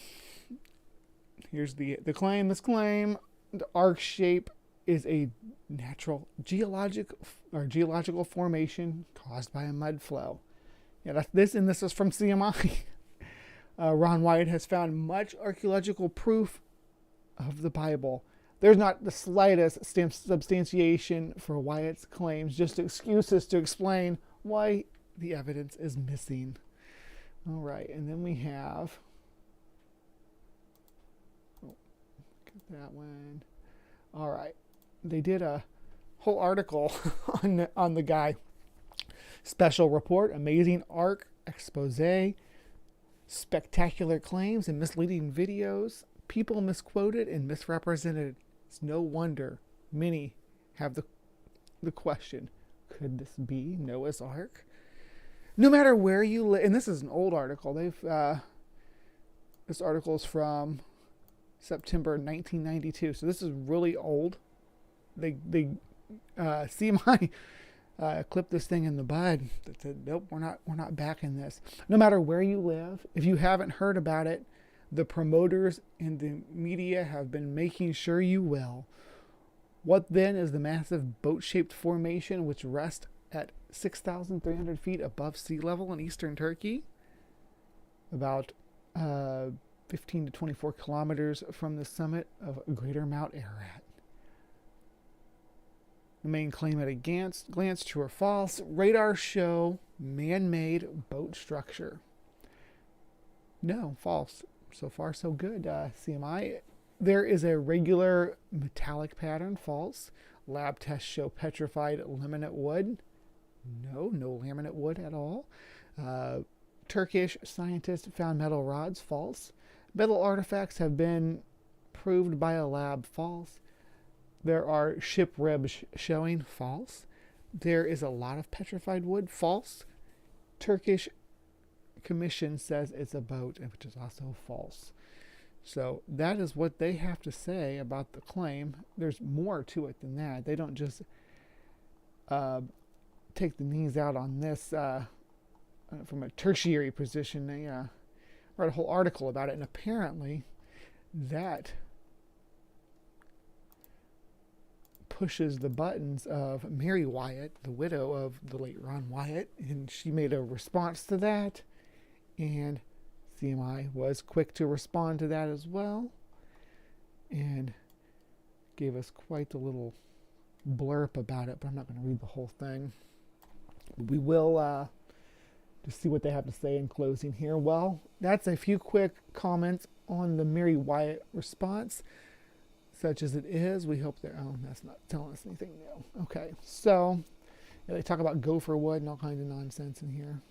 the claim. This claim: the ark shape is a natural geological formation caused by a mud flow. Yeah, this is from CMI. Ron Wyatt has found much archaeological proof of the Bible. There's not the slightest substantiation for Wyatt's claims, just excuses to explain why the evidence is missing. All right, and then we have that one. All right, they did a whole article on the guy. Special report, amazing ark expose, spectacular claims and misleading videos, people misquoted and misrepresented. It's no wonder many have the question, could this be Noah's Ark? No matter where you live, and this is an old article. This article is from September 1992, so this is really old. They CMI clipped this thing in the bud. That said, nope, we're not backing this. No matter where you live, if you haven't heard about it, the promoters and the media have been making sure you will. What then is the massive boat-shaped formation which rests at 6,300 feet above sea level in eastern Turkey? About 15 to 24 kilometers from the summit of Greater Mount Ararat. The main claim at a glance, true or false. Radar show man-made boat structure. No, false. So far, so good, CMI. There is a regular metallic pattern. False. Lab tests show petrified laminate wood. No laminate wood at all. Turkish scientists found metal rods. False. Metal artifacts have been proved by a lab. False. There are ship ribs showing. False. There is a lot of petrified wood. False. Turkish commission says it's a boat, which is also false. So that is what they have to say about the claim. There's more to it than that. They don't just take the knees out on this from a tertiary position. They write a whole article about it, and apparently that pushes the buttons of Mary Wyatt, the widow of the late Ron Wyatt, and she made a response to that, and CMI was quick to respond to that as well, and gave us quite the little blurb about it, but I'm not going to read the whole thing. We will just see what they have to say in closing here. Well, that's a few quick comments on the Mary Wyatt response. Such as it is, we hope that, that's not telling us anything new. Okay, so they talk about gopher wood and all kinds of nonsense in here.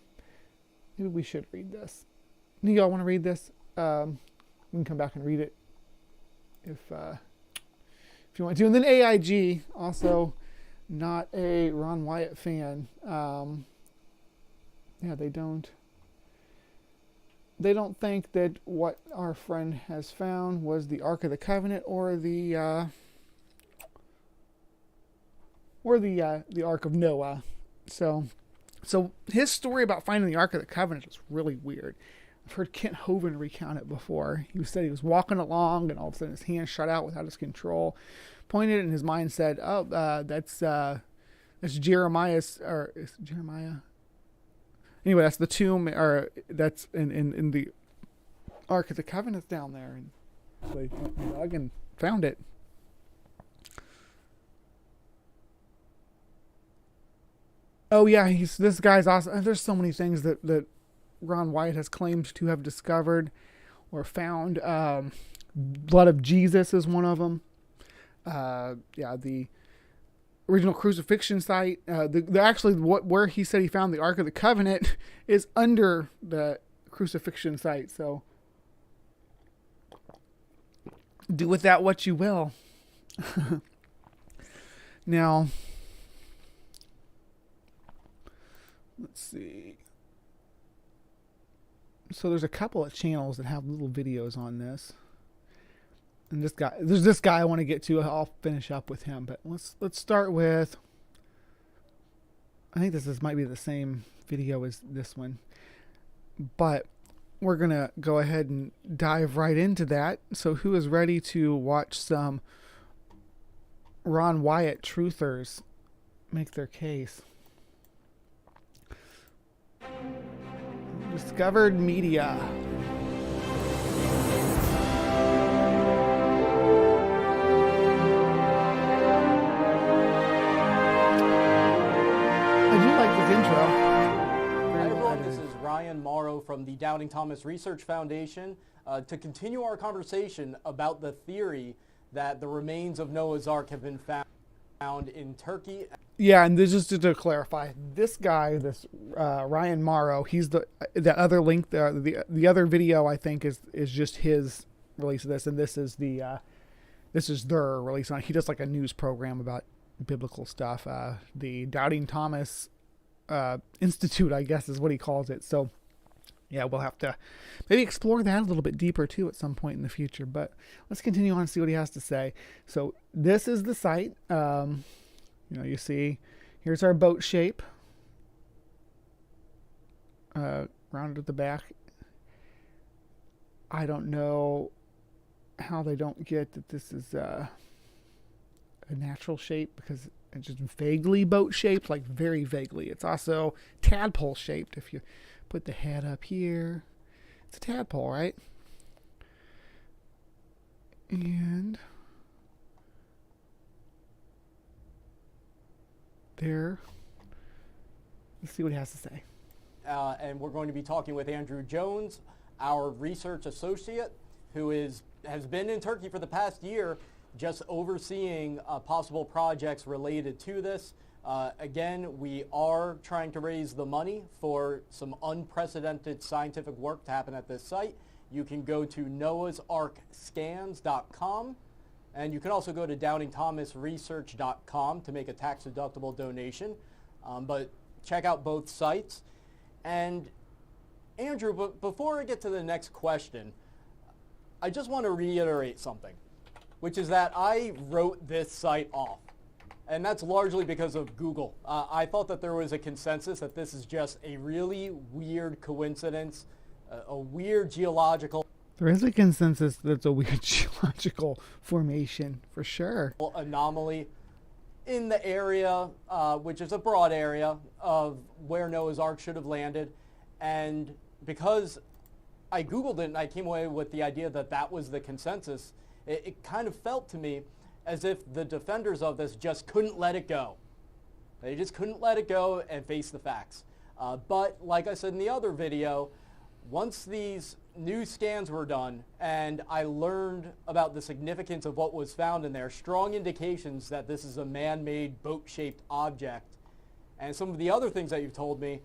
Maybe we should read this. Do y'all want to read this? We can come back and read it if you want to. And then AIG, also not a Ron Wyatt fan. They don't they don't think that what our friend has found was the Ark of the Covenant or the Ark of Noah. So his story about finding the Ark of the Covenant is really weird. I've heard Kent Hovind recount it before. He said he was walking along and all of a sudden his hand shut out without his control, pointed and his mind said, "Oh, that's Jeremiah's, or is it Jeremiah? Anyway, that's the tomb, or that's in the Ark of the Covenant down there." And so they dug and found it. Oh yeah, this guy's awesome. There's so many things that Ron Wyatt has claimed to have discovered or found. Blood of Jesus is one of them. The original crucifixion site. Where he said he found the Ark of the Covenant is under the crucifixion site. So do with that what you will. Now, let's see. So there's a couple of channels that have little videos on this. And there's this guy I want to get to. I'll finish up with him, but let's start with. I think this might be the same video as this one, but we're gonna go ahead and dive right into that. So who is ready to watch some Ron Wyatt truthers make their case? Discovered Media. Hi everyone, this is Ryan Morrow from the Doubting Thomas Research Foundation to continue our conversation about the theory that the remains of Noah's Ark have been found in Turkey. Yeah, and this just to clarify, this guy, Ryan Morrow, he's the other link, the other video I think is just his release of this, and this is their release on it. He does like a news program about biblical stuff. The Doubting Thomas Institute, I guess, is what he calls it. So yeah, we'll have to maybe explore that a little bit deeper too at some point in the future, but let's continue on and see what he has to say. So this is the site. You see here's our boat shape rounded at the back. I don't know how they don't get that this is a natural shape, because it's just vaguely boat shaped, like very vaguely. It's also tadpole shaped. If you put the head up here, it's a tadpole, right? And there, let's see what he has to say. And we're going to be talking with Andrew Jones, our research associate, who has been in Turkey for the past year, just overseeing possible projects related to this. Again, we are trying to raise the money for some unprecedented scientific work to happen at this site. You can go to noahsarkscans.com, and you can also go to doubtingthomasresearch.com to make a tax-deductible donation. But check out both sites. And Andrew, but before I get to the next question, I just want to reiterate something, which is that I wrote this site off. And that's largely because of Google. I thought that there was a consensus that this is just a really weird coincidence, a weird geological... There is a consensus that it's a weird geological formation, for sure. ...anomaly in the area, which is a broad area of where Noah's Ark should have landed. And because I Googled it and I came away with the idea that that was the consensus, it kind of felt to me as if the defenders of this just couldn't let it go. They just couldn't let it go and face the facts. But like I said in the other video, once these new scans were done and I learned about the significance of what was found in there, strong indications that this is a man-made boat-shaped object, and some of the other things that you've told me,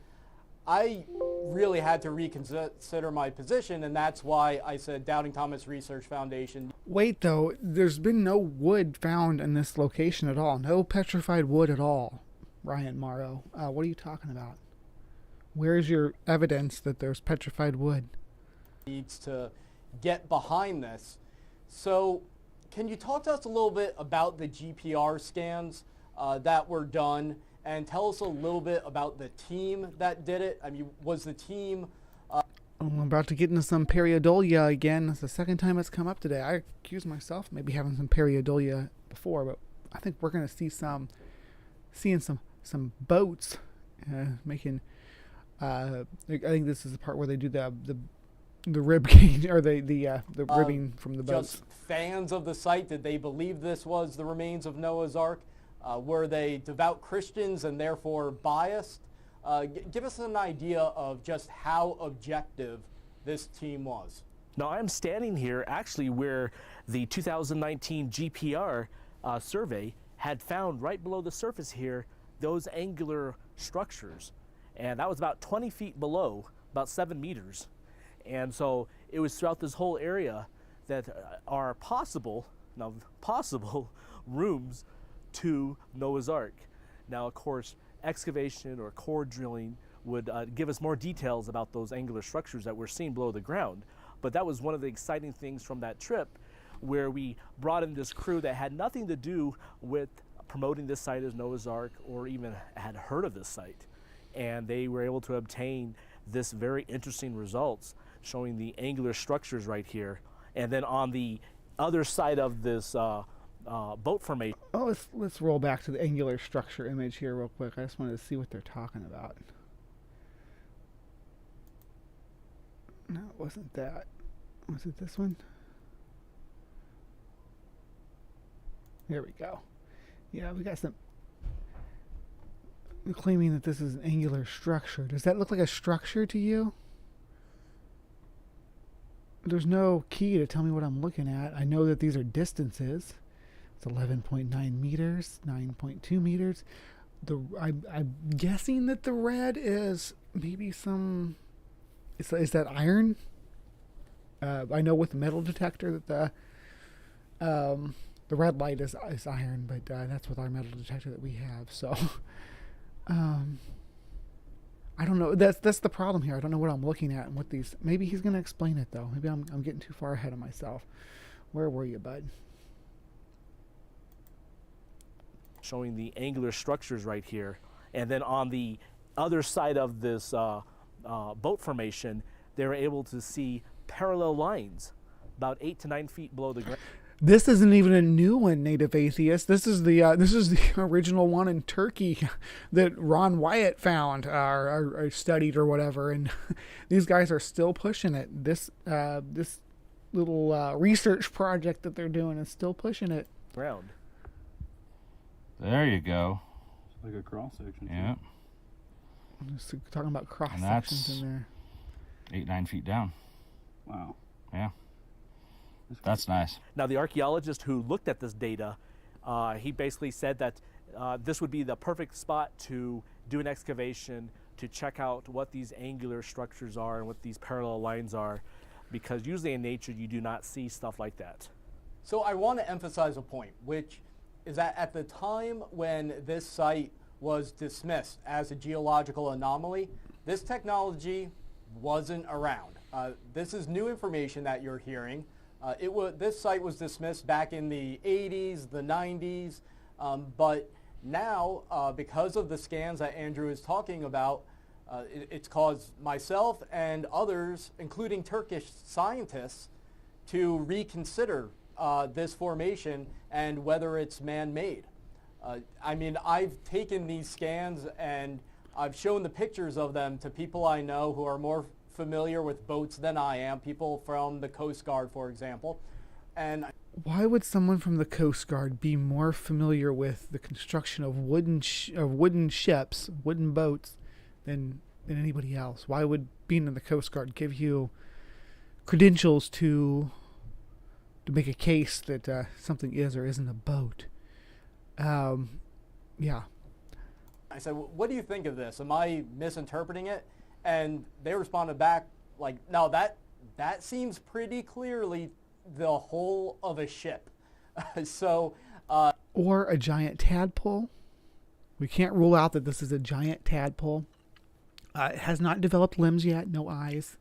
I really had to reconsider my position, and that's why I said Doubting Thomas Research Foundation. Wait, though, there's been no wood found in this location at all. No petrified wood at all, Ryan Morrow. What are you talking about? Where's your evidence that there's petrified wood? needs to get behind this. So can you talk to us a little bit about the GPR scans that were done, and tell us a little bit about the team that did it? I mean, was the team... I'm about to get into some periodolia again. It's the second time it's come up today. I accuse myself maybe having some periodolia before, but I think we're going to see seeing some boats making. I think this is the part where they do the rib cage or the ribbing from the boats. Just fans of the site, did they believe this was the remains of Noah's Ark? Were they devout Christians and therefore biased? Give us an idea of just how objective this team was. Now, I'm standing here actually where the 2019 GPR survey had found right below the surface here those angular structures. And that was about 20 feet below, about 7 meters. And so it was throughout this whole area that are possible rooms to Noah's Ark. Now, of course, excavation or core drilling would give us more details about those angular structures that we're seeing below the ground. But that was one of the exciting things from that trip, where we brought in this crew that had nothing to do with promoting this site as Noah's Ark or even had heard of this site. And they were able to obtain this very interesting results showing the angular structures right here. And then on the other side of this boat formation. Oh, let's roll back to the angular structure image here real quick. I just wanted to see what they're talking about. No, it wasn't that. Was it this one? There we go. Yeah, we got some claiming that this is an angular structure. Does that look like a structure to you? There's no key to tell me what I'm looking at. I know that these are distances. It's 11.9 meters, 9.2 meters. I'm guessing that the red is maybe some... Is that iron? I know with the metal detector that the red light is iron, but that's with our metal detector that we have. So I don't know. That's the problem here. I don't know what I'm looking at and what these. Maybe he's going to explain it though. Maybe I'm getting too far ahead of myself. Where were you, bud? Showing the angular structures right here, and then on the other side of this boat formation, they were able to see parallel lines about 8 to 9 feet below the ground. This isn't even a new one, Native Atheist. This is the original one in Turkey that Ron Wyatt found or studied or whatever, and these guys are still pushing it. This little research project that they're doing is still pushing it. Ground. There you go. It's like a cross section. Yeah. I'm just talking about cross sections in there. 8-9 feet down. Wow. Yeah. That's nice. Now, the archaeologist who looked at this data, he basically said that this would be the perfect spot to do an excavation to check out what these angular structures are and what these parallel lines are, because usually in nature you do not see stuff like that. So I want to emphasize a point, which is that at the time when this site was dismissed as a geological anomaly, this technology wasn't around. This is new information that you're hearing. This site was dismissed back in the 80s, the 90s, but now, because of the scans that Andrew is talking about, it's caused myself and others, including Turkish scientists, to reconsider this formation and whether it's man-made. I mean, I've taken these scans and I've shown the pictures of them to people I know who are more familiar with boats than I am, people from the Coast Guard, for example. And why would someone from the Coast Guard be more familiar with the construction of wooden ships, wooden boats, than anybody else? Why would being in the Coast Guard give you credentials to make a case that something is or isn't a boat? Yeah. I said, what do you think of this? Am I misinterpreting it? And they responded back like, no, that seems pretty clearly the hull of a ship. Or a giant tadpole. We can't rule out that this is a giant tadpole. It has not developed limbs yet, no eyes.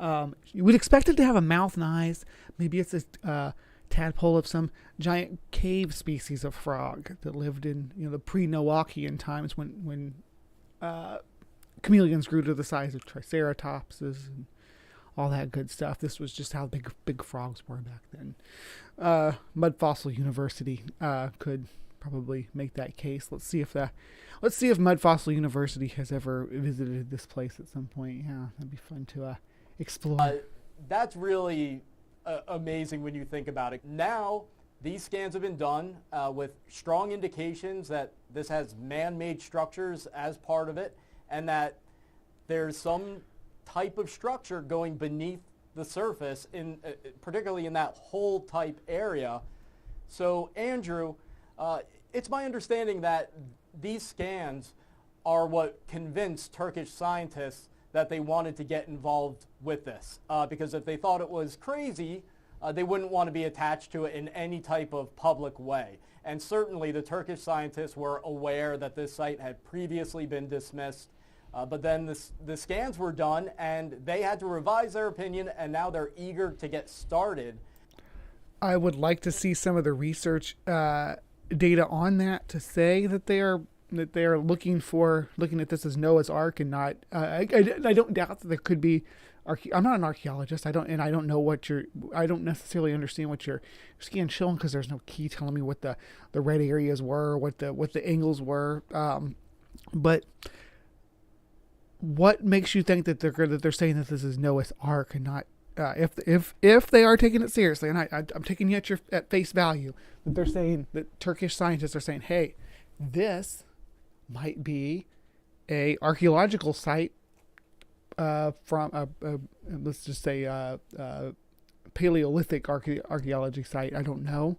You would expect it to have a mouth and eyes. Maybe it's a tadpole of some giant cave species of frog that lived in the pre-Noachian times when chameleons grew to the size of triceratopses and all that good stuff. This was just how big frogs were back then. Mud Fossil University could probably make that case. Let's see if Mud Fossil University has ever visited this place at some point. Yeah, that'd be fun to explore. That's really amazing when you think about it. Now, these scans have been done with strong indications that this has man-made structures as part of it, and that there's some type of structure going beneath the surface, particularly in that hole type area. So, Andrew, it's my understanding that these scans are what convinced Turkish scientists that they wanted to get involved with this. Because if they thought it was crazy, they wouldn't want to be attached to it in any type of public way. And certainly the Turkish scientists were aware that this site had previously been dismissed. But then the scans were done, and they had to revise their opinion, and now they're eager to get started. I would like to see some of the research data on that to say that they are looking at this as Noah's Ark and not. I don't doubt that there could be. I'm not an archaeologist. I don't necessarily understand what your scan's showing, because there's no key telling me what the red areas were, what the angles were. But what makes you think that they're saying that this is Noah's Ark and not? If they are taking it seriously, and I'm taking you at face value, that they're saying that Turkish scientists are saying, hey, this might be a archaeological site from let's just say Paleolithic archaeology site. I don't know,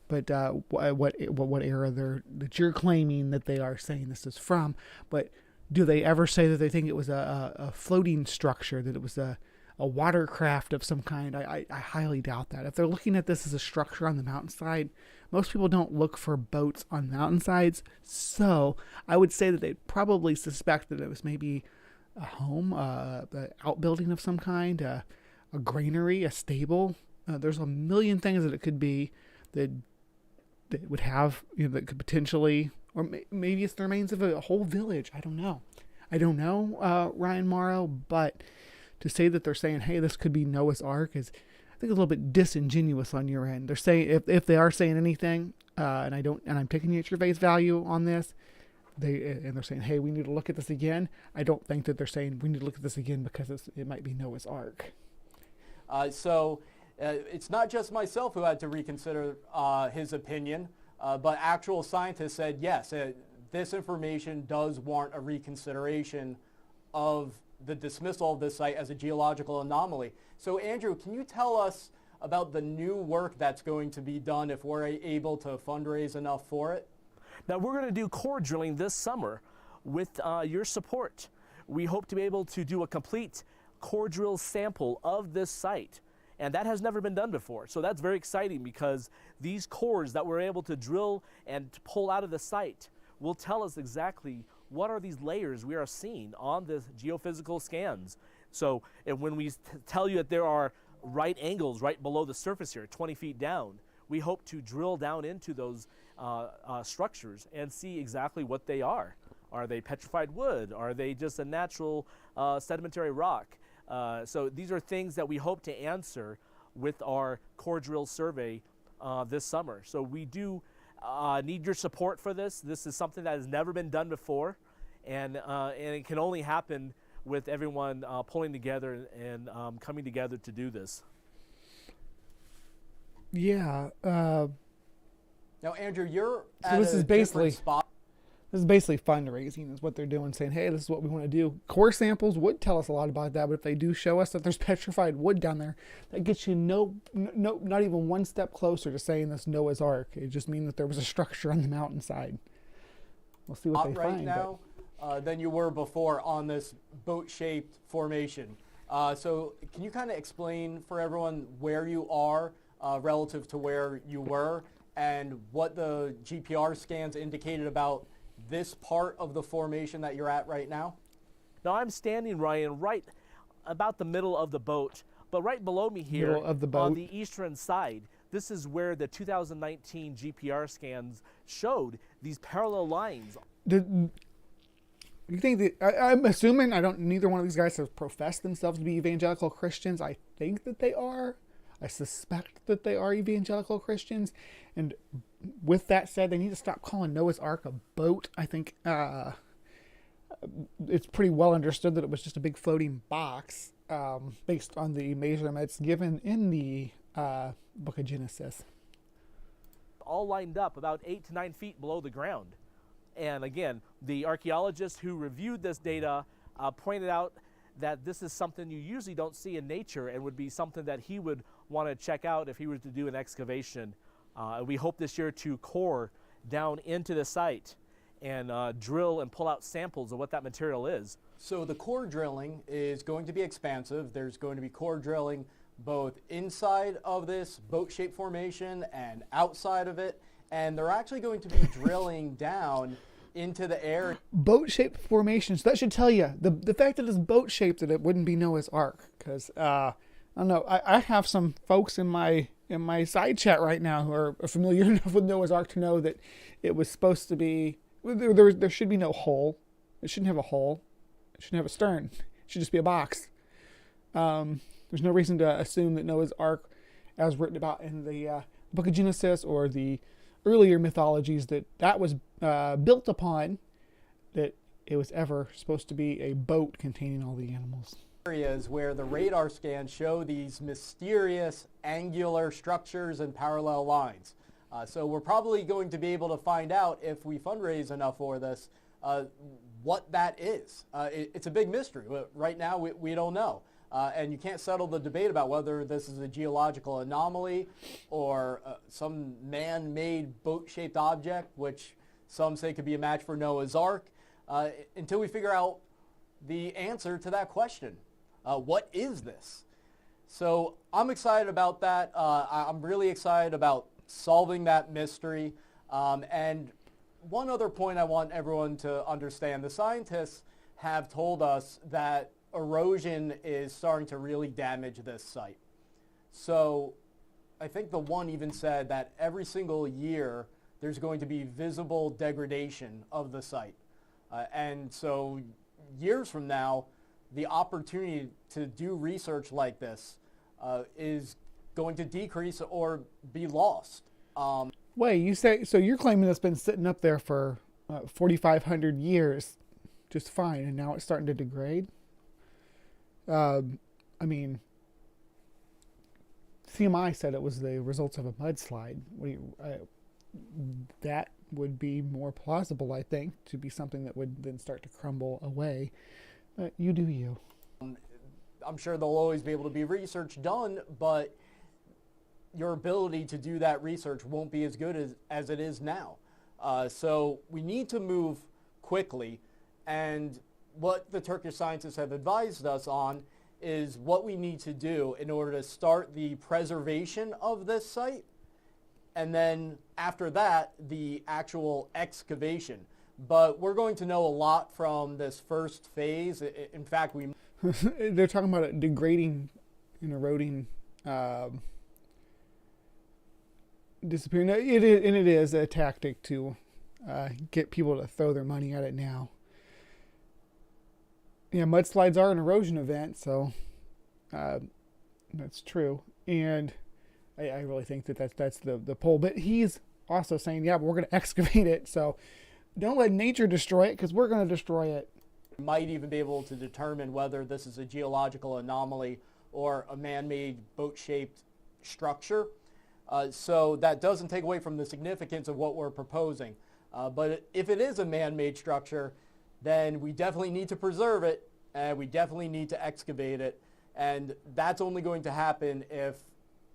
but what era that you're claiming that they are saying this is from. But do they ever say that they think it was a floating structure, that it was a watercraft of some kind? I highly doubt that. If they're looking at this as a structure on the mountainside, most people don't look for boats on mountainsides. So I would say that they probably suspect that it was maybe a home, an outbuilding of some kind, a granary, a stable. There's a million things that it could be that would have, that could potentially, or maybe it's the remains of a whole village. I don't know, Ryan Morrow, but to say that they're saying, hey, this could be Noah's Ark is, I think, a little bit disingenuous on your end. They're saying, if they are saying anything, and I'm taking you at your face value on this, they're saying, hey, we need to look at this again. I don't think that they're saying we need to look at this again because it might be Noah's Ark. So it's not just myself who had to reconsider his opinion, but actual scientists said, yes, this information does warrant a reconsideration of the dismissal of this site as a geological anomaly. So, Andrew, can you tell us about the new work that's going to be done if we're able to fundraise enough for it? Now, we're going to do core drilling this summer with your support. We hope to be able to do a complete core drill sample of this site, and that has never been done before. So that's very exciting, because these cores that we're able to drill and to pull out of the site will tell us exactly what are these layers we are seeing on the geophysical scans. So when we tell you that there are right angles right below the surface here, 20 feet down, we hope to drill down into those structures and see exactly what they are. Are they petrified wood? Are they just a natural sedimentary rock? So these are things that we hope to answer with our core drill survey this summer. So we do need your support for this. This is something that has never been done before, and it can only happen with everyone pulling together and coming together to do this. Yeah. Now, Andrew, you're So at this a is basically different spot. This is basically fundraising, is what they're doing, saying, hey, this is what we want to do. Core samples would tell us a lot about that, but if they do show us that there's petrified wood down there, that gets you not even one step closer to saying this Noah's Ark. It just means that there was a structure on the mountainside. We'll see what they right find. now than you were before on this boat-shaped formation. So can you kind of explain for everyone where you are relative to where you were, and what the GPR scans indicated about this part of the formation that you're at right now? Now I'm standing, Ryan, right about the middle of the boat. But right below me here, Middle of the on boat. the eastern side, this is where the 2019 GPR scans showed these parallel lines. You think that I'm assuming neither one of these guys have professed themselves to be evangelical Christians. I think that they are. I suspect that they are evangelical Christians. And with that said, they need to stop calling Noah's Ark a boat. I think it's pretty well understood that it was just a big floating box based on the measurements given in the book of Genesis. All lined up about 8 to 9 feet below the ground. And again, the archaeologist who reviewed this data pointed out that this is something you usually don't see in nature and would be something that he would want to check out if he were to do an excavation. We hope this year to core down into the site and drill and pull out samples of what that material is. So the core drilling is going to be expansive. There's going to be core drilling both inside of this boat-shaped formation and outside of it. And they're actually going to be drilling down into the air. Boat-shaped formations. That should tell you the fact that it's boat-shaped that it wouldn't be Noah's Ark. Because I don't know. I have some folks in my side chat right now who are familiar enough with Noah's Ark to know that it was supposed to be. There should be no hole. It shouldn't have a hole. It shouldn't have a stern. It should just be a box. There's no reason to assume that Noah's Ark, as written about in the Book of Genesis or the earlier mythologies, that was built upon, that it was ever supposed to be a boat containing all the animals. Areas where the radar scans show these mysterious angular structures and parallel lines. So we're probably going to be able to find out, if we fundraise enough for this, what that is. It's a big mystery. Right now we don't know. And you can't settle the debate about whether this is a geological anomaly or some man-made boat-shaped object, which some say could be a match for Noah's Ark, until we figure out the answer to that question. What is this? So I'm excited about that. I'm really excited about solving that mystery. And one other point I want everyone to understand, the scientists have told us that erosion is starting to really damage this site. So I think the one even said that every single year there's going to be visible degradation of the site. And so years from now, the opportunity to do research like this is going to decrease or be lost. Wait, you say, so you're claiming it's been sitting up there for 4,500 years just fine, and now it's starting to degrade? I mean, CMI said it was the results of a mudslide. That would be more plausible, I think, to be something that would then start to crumble away. But you do you. I'm sure there'll always be able to be research done, but your ability to do that research won't be as good as it is now. So we need to move quickly, and what the Turkish scientists have advised us on is what we need to do in order to start the preservation of this site, and then after that, the actual excavation. But we're going to know a lot from this first phase. In fact, they're talking about it degrading and eroding, disappearing. It is a tactic to get people to throw their money at it now. Yeah, mudslides are an erosion event, so that's true. And I really think that's the pull. But he's also saying, yeah, but we're going to excavate it, so don't let nature destroy it, because we're going to destroy it. Might even be able to determine whether this is a geological anomaly or a man-made boat-shaped structure. So that doesn't take away from the significance of what we're proposing. But if it is a man-made structure, then we definitely need to preserve it, and we definitely need to excavate it. And that's only going to happen if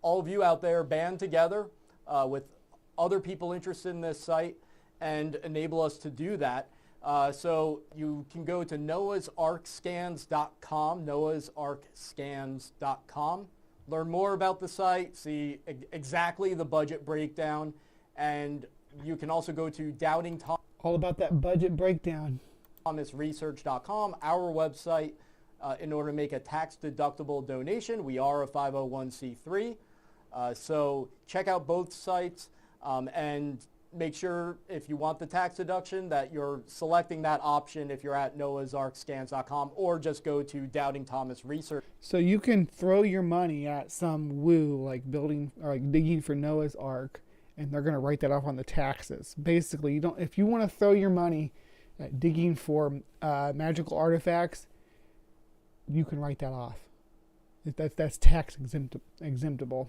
all of you out there band together with other people interested in this site and enable us to do that. So you can go to noahsarkscans.com, noahsarkscans.com, learn more about the site, see exactly the budget breakdown, and you can also go to Doubting Thomas. All about that budget breakdown. ThomasResearch.com, our website, in order to make a tax-deductible donation. We are a 501c3. So check out both sites and make sure if you want the tax deduction that you're selecting that option if you're at noahsarkscans.com, or just go to Doubting Thomas Research. So you can throw your money at some woo, like building or like digging for Noah's Ark, and they're going to write that off on the taxes. Basically, if you want to throw your money at digging for magical artifacts, you can write that off. That's tax exemptable,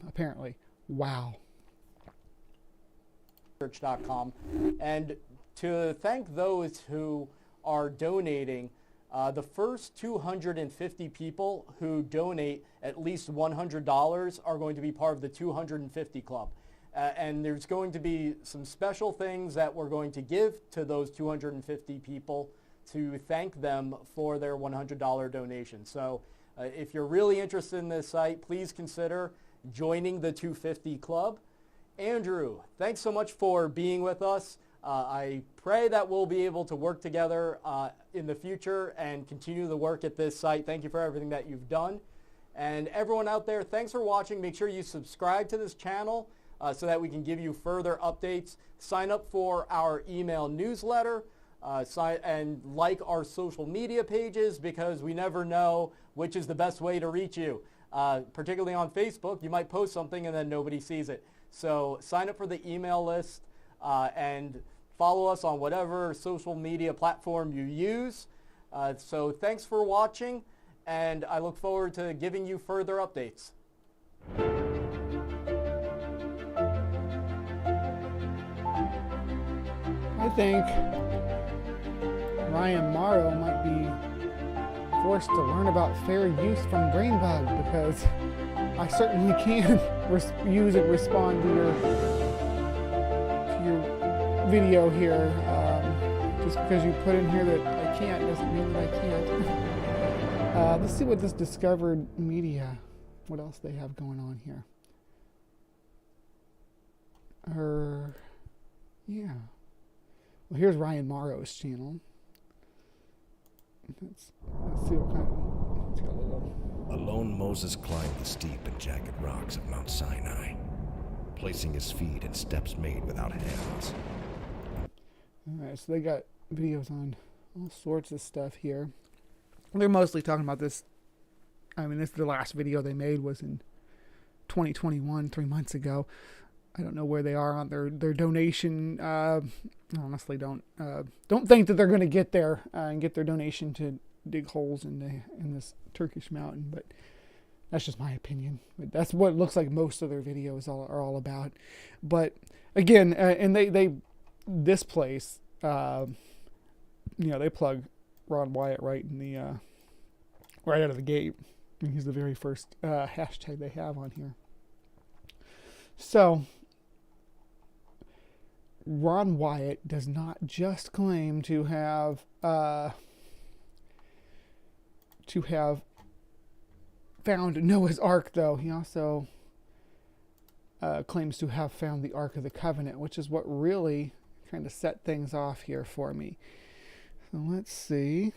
apparently. Wow. And to thank those who are donating, the first 250 people who donate at least $100 are going to be part of the 250 Club. And there's going to be some special things that we're going to give to those 250 people to thank them for their $100 donation. So if you're really interested in this site, please consider joining the 250 Club. Andrew, thanks so much for being with us. I pray that we'll be able to work together in the future and continue the work at this site. Thank you for everything that you've done. And everyone out there, thanks for watching. Make sure you subscribe to this channel so that we can give you further updates. Sign up for our email newsletter and like our social media pages, because we never know which is the best way to reach you. Particularly on Facebook, you might post something and then nobody sees it. So sign up for the email list and follow us on whatever social media platform you use. So thanks for watching, and I look forward to giving you further updates. I think Ryan Morrow might be forced to learn about fair use from Brainbug, because I certainly can use and respond to your video here. Just because you put in here that I can't doesn't mean that I can't. Let's see what this Discovered Media, what else they have going on here. Yeah. Well, here's Ryan Morrow's channel. Let's see what kind of. It's got a little. Alone Moses climbed the steep and jagged rocks of Mount Sinai, placing his feet in steps made without hands. Alright, so they got videos on all sorts of stuff here. They're mostly talking about this. I mean, this is the last video they made was in 2021, 3 months ago. I don't know where they are on their donation. Honestly, don't think that they're going to get there and get their donation to dig holes in this Turkish mountain, but that's just my opinion. But that's what it looks like most of their videos are all about. But again, and this place, they plug Ron Wyatt right in the right out of the gate. I mean, he's the very first hashtag they have on here. So Ron Wyatt does not just claim to have found Noah's Ark, though. He also claims to have found the Ark of the Covenant, which is what really kind of set things off here for me. So let's see.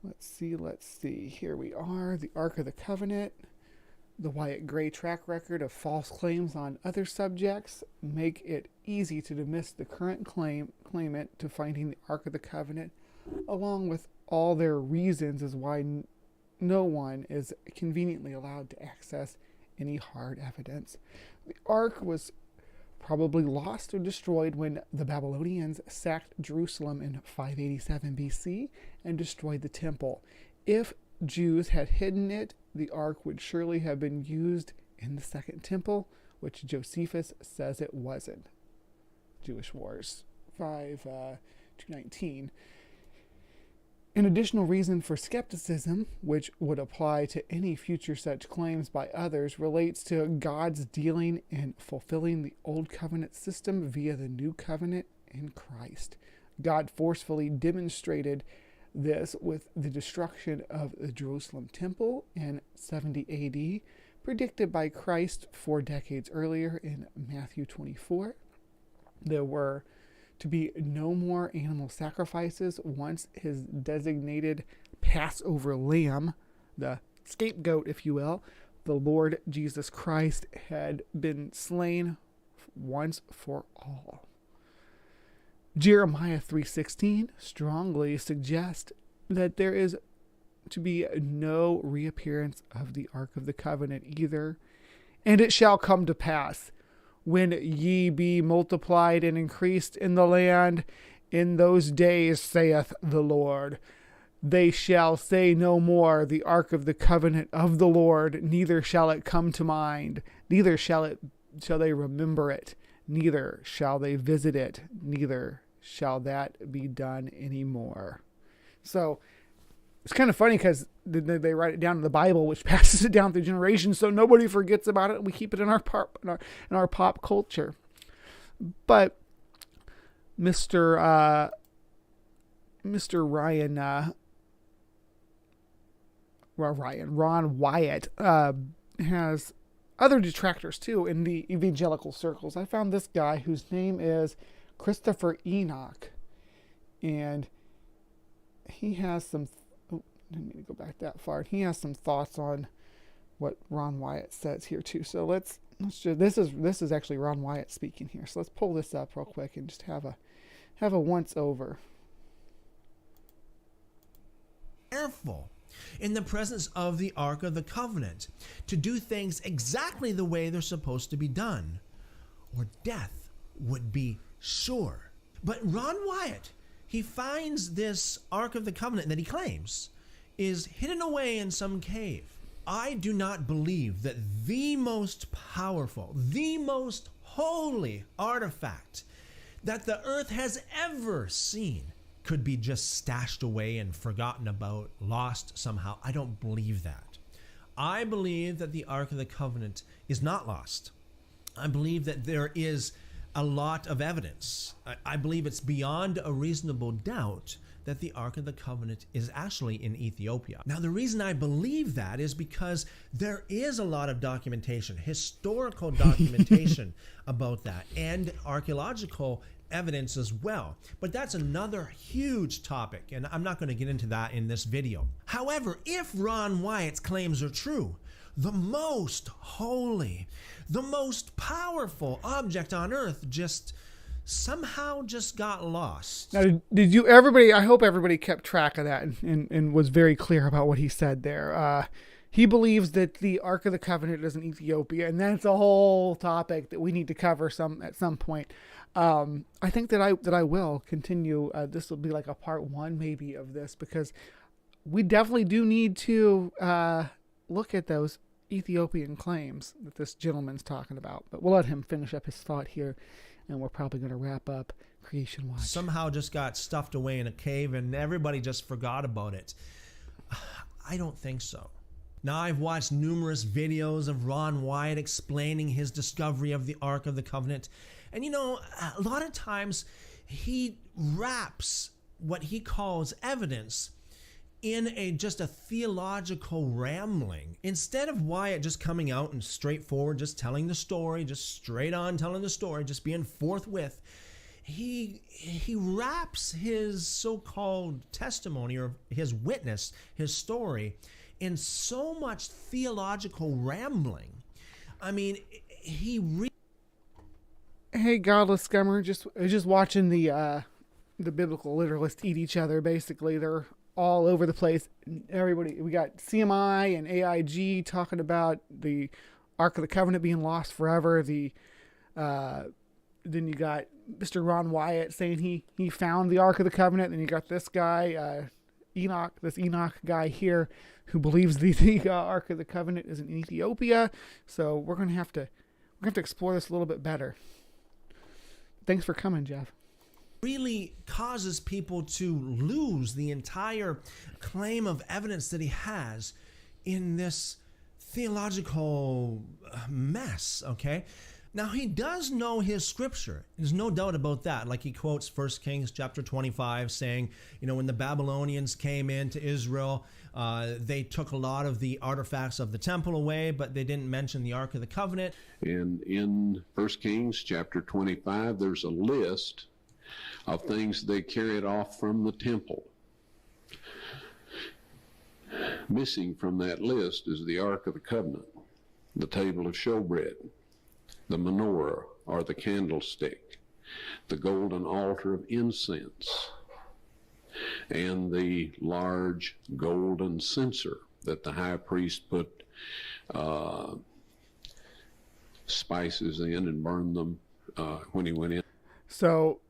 Let's see. Here we are, the Ark of the Covenant. The Wyatt Gray track record of false claims on other subjects make it easy to dismiss the current claimant to finding the Ark of the Covenant, along with all their reasons as why no one is conveniently allowed to access any hard evidence. The Ark was probably lost or destroyed when the Babylonians sacked Jerusalem in 587 BC and destroyed the temple. If Jews had hidden it, the Ark would surely have been used in the Second Temple, which Josephus says it wasn't. Jewish Wars 5:219. An additional reason for skepticism, which would apply to any future such claims by others, relates to God's dealing and fulfilling the Old Covenant system via the New Covenant in Christ. God forcefully demonstrated this with the destruction of the Jerusalem temple in 70 AD, predicted by Christ 4 decades earlier in Matthew 24. There were to be no more animal sacrifices once his designated Passover lamb, the scapegoat, if you will, the Lord Jesus Christ, had been slain once for all. Jeremiah 3:16 strongly suggests that there is to be no reappearance of the Ark of the Covenant either. And it shall come to pass, when ye be multiplied and increased in the land, in those days, saith the Lord, they shall say no more, the Ark of the Covenant of the Lord, neither shall it come to mind, neither shall they remember it, neither shall they visit it, neither shall that be done anymore. So it's kind of funny because they write it down in the Bible, which passes it down through generations, so nobody forgets about it. We keep it in our pop culture. But Mr. Ron Wyatt has other detractors too in the evangelical circles. I found this guy whose name is Christopher Enoch, and he has some. I didn't mean to go back that far. He has some thoughts on what Ron Wyatt says here too. So let's just, this is actually Ron Wyatt speaking here. So let's pull this up real quick and just have a once over. Careful in the presence of the Ark of the Covenant to do things exactly the way they're supposed to be done, or death would be sure. But Ron Wyatt, he finds this Ark of the Covenant that he claims is hidden away in some cave. I do not believe that the most powerful, the most holy artifact that the earth has ever seen could be just stashed away and forgotten about, lost somehow. I don't believe that. I believe that the Ark of the Covenant is not lost. I believe that there is a lot of evidence. I believe it's beyond a reasonable doubt that the Ark of the Covenant is actually in Ethiopia. Now, the reason I believe that is because there is a lot of documentation, historical documentation about that, and archaeological evidence as well. But that's another huge topic, and I'm not going to get into that in this video. However, if Ron Wyatt's claims are true, the most holy, the most powerful object on earth somehow got lost. Now, I hope everybody kept track of that and was very clear about what he said there. He believes that the Ark of the Covenant is in Ethiopia, and that's a whole topic that we need to cover at some point. I think that I will continue. This will be like a part 1 maybe of this, because we definitely do need to look at those Ethiopian claims that this gentleman's talking about. But we'll let him finish up his thought here, and we're probably going to wrap up Creation Watch. Somehow just got stuffed away in a cave and everybody just forgot about it. I don't think so. Now, I've watched numerous videos of Ron Wyatt explaining his discovery of the Ark of the Covenant. And a lot of times he wraps what he calls evidence in just a theological rambling. Instead of Wyatt just coming out and straightforward, just telling the story, just straight on telling the story, just being forthwith, he wraps his so-called testimony or his witness, his story, in so much theological rambling. I mean, Hey, godless scummer, just watching the biblical literalists eat each other. Basically, they're all over the place. Everybody, we got CMI and AIG talking about the Ark of the Covenant being lost forever. Then you got Mr. Ron Wyatt saying he found the Ark of the Covenant. Then you got this guy, this Enoch guy here, who believes the Ark of the Covenant is in Ethiopia. So we're gonna have to explore this a little bit better. Thanks for coming, Jeff. Really causes people to lose the entire claim of evidence that he has in this theological mess, okay? Now, he does know his scripture. There's no doubt about that. Like he quotes 1 Kings chapter 25 saying, when the Babylonians came into Israel, they took a lot of the artifacts of the temple away, but they didn't mention the Ark of the Covenant. And in 1 Kings chapter 25, there's a list of things they carried off from the temple. Missing from that list is the Ark of the Covenant, the table of showbread, the menorah or the candlestick, the golden altar of incense, and the large golden censer that the high priest put spices in and burned them when he went in. So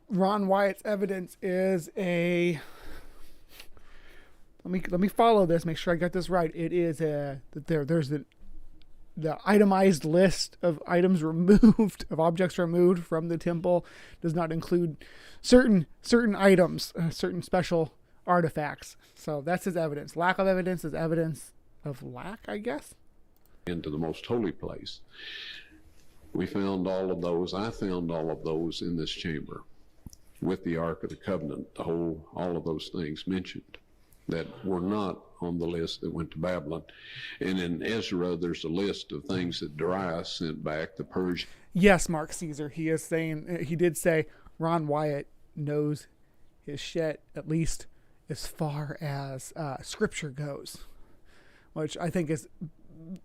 Ron Wyatt's evidence is a... Let me follow this, make sure I got this right. It is that there's the itemized list of items removed, of objects removed from the temple, does not include certain items, certain special artifacts. So that's his evidence. Lack of evidence is evidence of lack, I guess. Into the most holy place. We found all of those. I found all of those in this chamber with the Ark of the Covenant, all of those things mentioned that were not on the list that went to Babylon. And in Ezra, there's a list of things that Darius sent back, the Persian. Yes, Mark Caesar, he did say Ron Wyatt knows his shit, at least as far as scripture goes, which I think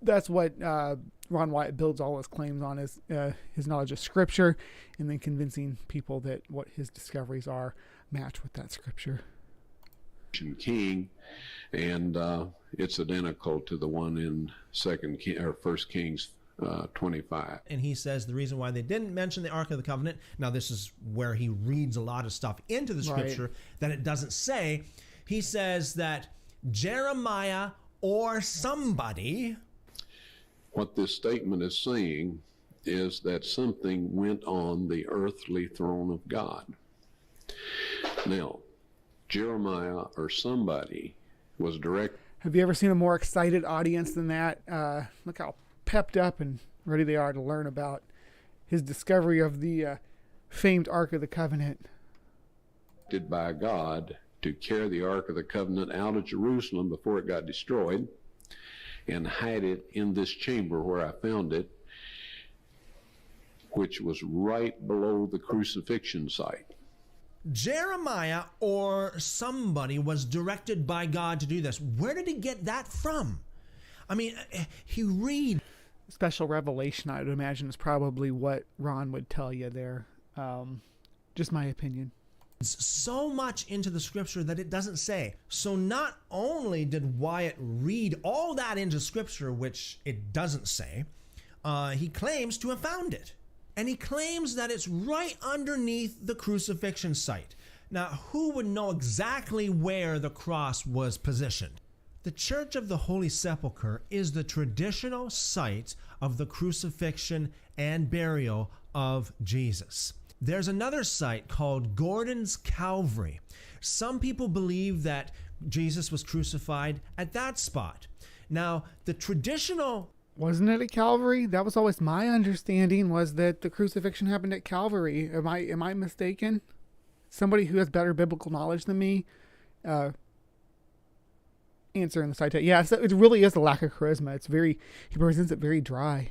that's what Ron Wyatt builds all his claims on, is his knowledge of scripture, and then convincing people that what his discoveries are match with that scripture. King, and it's identical to the one in 1 Kings 25. And he says the reason why they didn't mention the Ark of the Covenant, now this is where he reads a lot of stuff into the scripture that it doesn't say. He says that Jeremiah or somebody... What this statement is saying is that something went on the earthly throne of God. Now, Jeremiah or somebody was direct. Have you ever seen a more excited audience than that? Look how pepped up and ready they are to learn about his discovery of the famed Ark of the Covenant. By God to carry the Ark of the Covenant out of Jerusalem before it got destroyed and hide it in this chamber where I found it, which was right below the crucifixion site. Jeremiah or somebody was directed by God to do this. Where did he get that from? I mean, he read... Special revelation, I would imagine, is probably what Ron would tell you there. Just my opinion. So much into the scripture that it doesn't say. So not only did Wyatt read all that into scripture, which it doesn't say, he claims to have found it. And he claims that it's right underneath the crucifixion site. Now, who would know exactly where the cross was positioned? The Church of the Holy Sepulchre is the traditional site of the crucifixion and burial of Jesus. There's another site called Gordon's Calvary. Some people believe that Jesus was crucified at that spot. Now, the traditional... Wasn't it at Calvary? That was always my understanding, was that the crucifixion happened at Calvary. Am I mistaken? Somebody who has better biblical knowledge than me, answer in the citation. Yeah, so it really is a lack of charisma. He presents it very dry.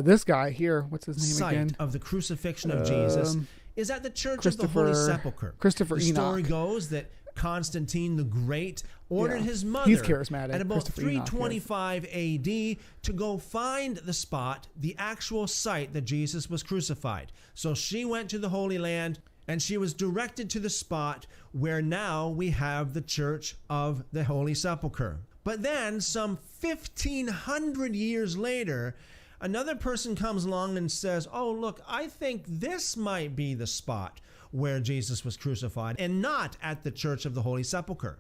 This guy here, what's his name site again? Of the crucifixion of Jesus is at the Church of the Holy Sepulchre. Christopher The Enoch. story goes that Constantine the Great ordered his mother He's charismatic. at about Christopher Enoch, 325 AD to go find the spot, the actual site that Jesus was crucified. So she went to the Holy Land and she was directed to the spot where now we have the Church of the Holy Sepulchre. But then some 1,500 years later, another person comes along and says, oh, look, I think this might be the spot where Jesus was crucified and not at the Church of the Holy Sepulchre.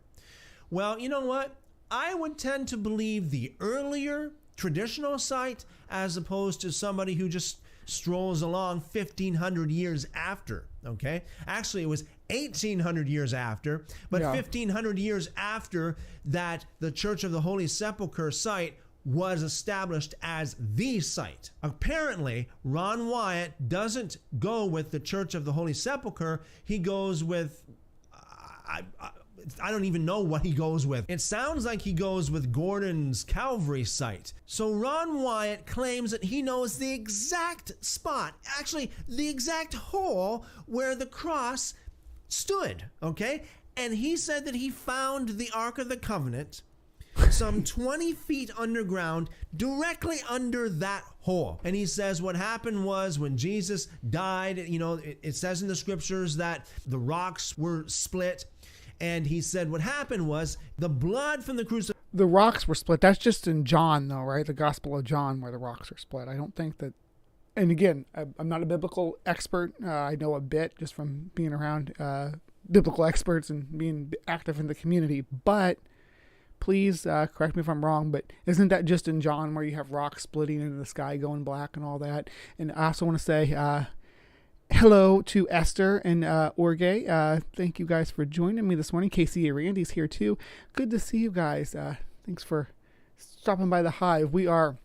Well, you know what? I would tend to believe the earlier traditional site as opposed to somebody who just strolls along 1,500 years after, okay? Actually, it was 1,800 years after, but 1,500 years after that, the Church of the Holy Sepulchre site was established as the site. Apparently, Ron Wyatt doesn't go with the Church of the Holy Sepulchre. He goes with, I don't even know what he goes with. It sounds like he goes with Gordon's Calvary site. So Ron Wyatt claims that he knows the exact spot, actually the exact hole where the cross stood, okay? And he said that he found the Ark of the Covenant some 20 feet underground, directly under that hole. And he says what happened was when Jesus died, it says in the scriptures that the rocks were split. And he said what happened was the blood from the crucifix. The rocks were split. That's just in John, though, right? The Gospel of John, where the rocks are split. I don't think that. And again, I'm not a biblical expert. I know a bit just from being around biblical experts and being active in the community. But please correct me if I'm wrong, but isn't that just in John where you have rocks splitting into the sky going black and all that? And I also want to say hello to Esther and Orge. Thank you guys for joining me this morning. Casey and Randy's here too. Good to see you guys. Thanks for stopping by the Hive. We are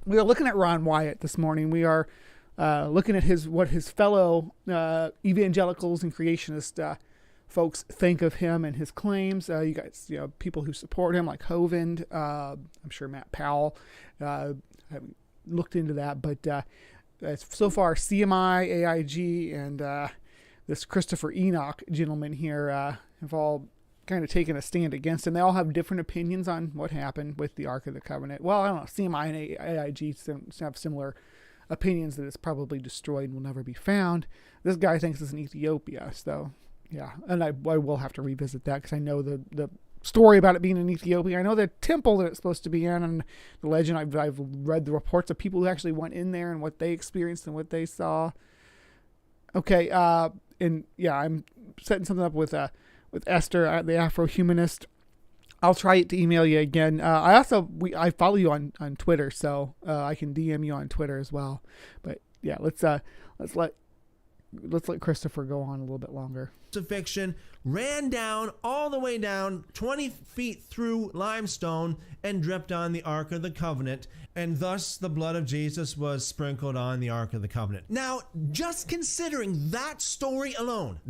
looking at Ron Wyatt this morning. We are looking at what his fellow evangelicals and creationist folks think of him and his claims. You guys, people who support him like Hovind, I'm sure Matt Powell. I haven't looked into that, but so far CMI, AIG, and this Christopher Enoch gentleman here have all kind of taken a stand against him. They all have different opinions on what happened with the Ark of the Covenant. Well, I don't know. CMI and AIG have similar opinions that it's probably destroyed and will never be found. This guy thinks it's in Ethiopia, so yeah. And I will have to revisit that because I know the story about it being in Ethiopia. I know the temple that it's supposed to be in and the legend. I've read the reports of people who actually went in there and what they experienced and what they saw. Okay, and yeah, I'm setting something up with Esther, the Afro-humanist. I'll try to email you again. I follow you on Twitter, so I can DM you on Twitter as well. But yeah, let's let Christopher go on a little bit longer. Crucifixion ran down all the way down 20 feet through limestone and dripped on the Ark of the Covenant, and thus the blood of Jesus was sprinkled on the Ark of the Covenant. Now, just considering that story alone,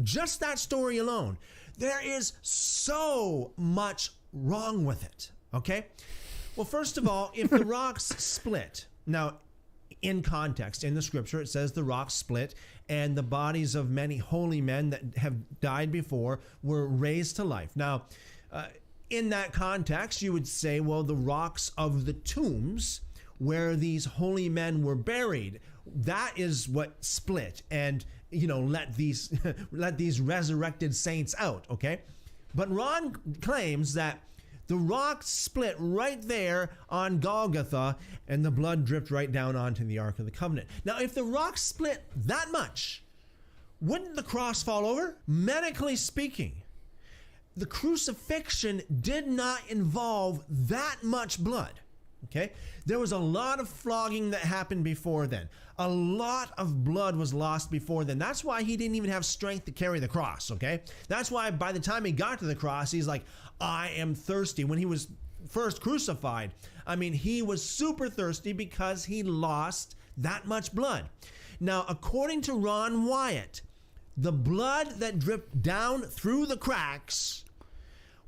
there is so much wrong with it, okay? Well, first of all, if the rocks split, now in context, in the scripture, it says the rocks split and the bodies of many holy men that have died before were raised to life. Now, in that context, you would say, well, the rocks of the tombs where these holy men were buried, that is what split and, let these resurrected saints out, okay? But Ron claims that the rocks split right there on Golgotha, and the blood dripped right down onto the Ark of the Covenant. Now, if the rocks split that much, wouldn't the cross fall over? Medically speaking, the crucifixion did not involve that much blood, okay? There was a lot of flogging that happened before then. A lot of blood was lost before then. That's why he didn't even have strength to carry the cross, okay? That's why by the time he got to the cross, he's like, I am thirsty. When he was first crucified, he was super thirsty because he lost that much blood. Now, according to Ron Wyatt, the blood that dripped down through the cracks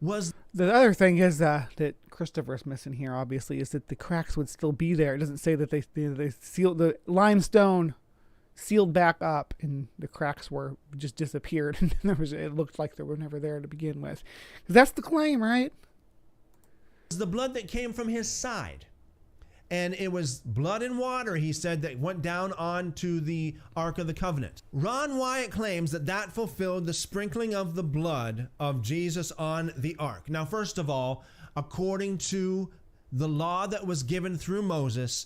was... The other thing is that Christopher's missing here, obviously, is that the cracks would still be there. It doesn't say that they sealed the limestone, sealed back up, and the cracks were just disappeared. And it looked like they were never there to begin with. 'Cause that's the claim, right? The blood that came from his side. And it was blood and water, he said, that went down onto the Ark of the Covenant. Ron Wyatt claims that fulfilled the sprinkling of the blood of Jesus on the Ark. Now, first of all, according to the law that was given through Moses,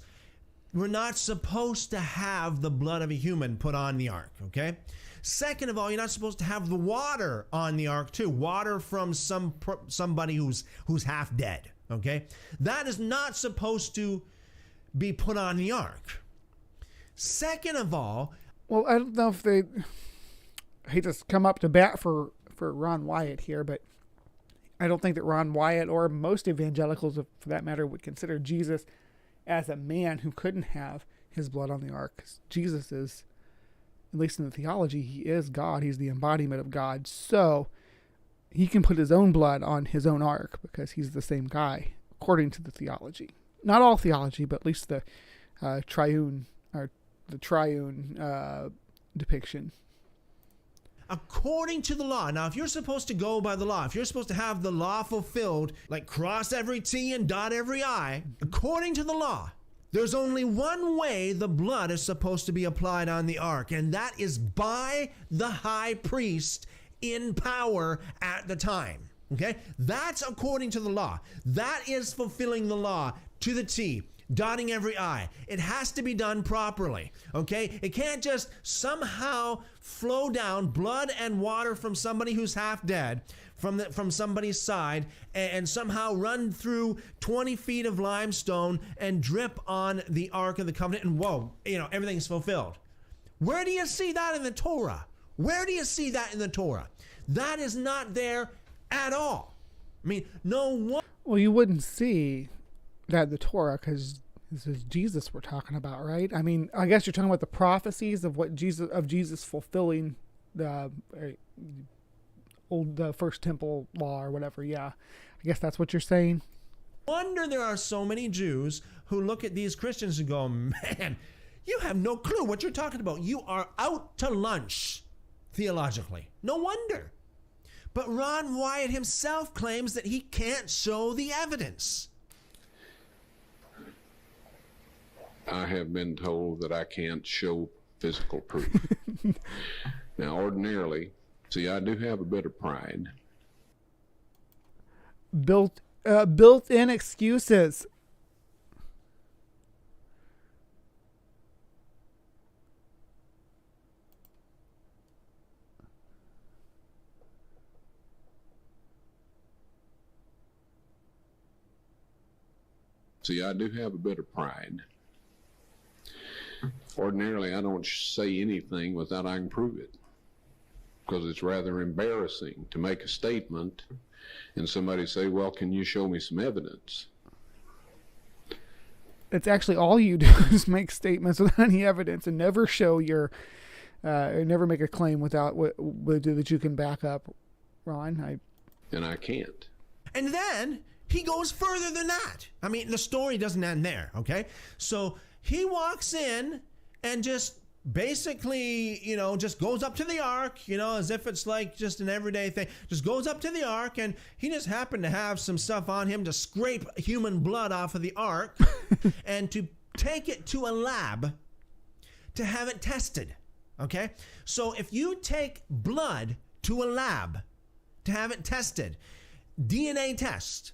we're not supposed to have the blood of a human put on the Ark, okay? Second of all, you're not supposed to have the water on the Ark too. Water from somebody who's half dead, okay? That is not supposed to be put on the Ark. Second of all... Well, I don't know if I hate to come up to bat for Ron Wyatt here, but I don't think that Ron Wyatt or most evangelicals, for that matter, would consider Jesus as a man who couldn't have his blood on the Ark. 'Cause Jesus is, at least in the theology, he is God. He's the embodiment of God. So he can put his own blood on his own ark because he's the same guy, according to the theology. Not all theology, but at least the triune depiction. According to the law. Now, if you're supposed to go by the law, if you're supposed to have the law fulfilled, like cross every T and dot every I, according to the law, there's only one way the blood is supposed to be applied on the ark, and that is by the high priest in power at the time. Okay? That's according to the law. That is fulfilling the law to the T, dotting every I. It has to be done properly. Okay? It can't just somehow flow down blood and water from somebody who's half dead from somebody's side and somehow run through 20 feet of limestone and drip on the Ark of the Covenant, and whoa, everything's fulfilled. Where do you see that in the Torah? Where do you see that in the Torah? That is not there at all. I mean, no one. Well, you wouldn't see that in the Torah because this is Jesus we're talking about, right? I mean, I guess you're talking about the prophecies of Jesus fulfilling the first temple law or whatever. Yeah, I guess that's what you're saying. Wonder there are so many Jews who look at these Christians and go, man, you have no clue what you're talking about. You are out to lunch theologically. No wonder. But Ron Wyatt himself claims that he can't show the evidence. I have been told that I can't show physical proof. Now, ordinarily, see, I do have a bit of pride. Built-in excuses. See, I do have a bit of pride. Ordinarily, I don't say anything without I can prove it, because it's rather embarrassing to make a statement and somebody say, well, can you show me some evidence? It's actually all you do is make statements without any evidence and never show never make a claim without that you can back up, Ron. And I can't. And then he goes further than that. I mean, the story doesn't end there, okay? So he walks in and just basically, just goes up to the ark, as if it's like just an everyday thing. Just goes up to the ark, and he just happened to have some stuff on him to scrape human blood off of the ark and to take it to a lab to have it tested, okay? So if you take blood to a lab to have it tested, DNA test,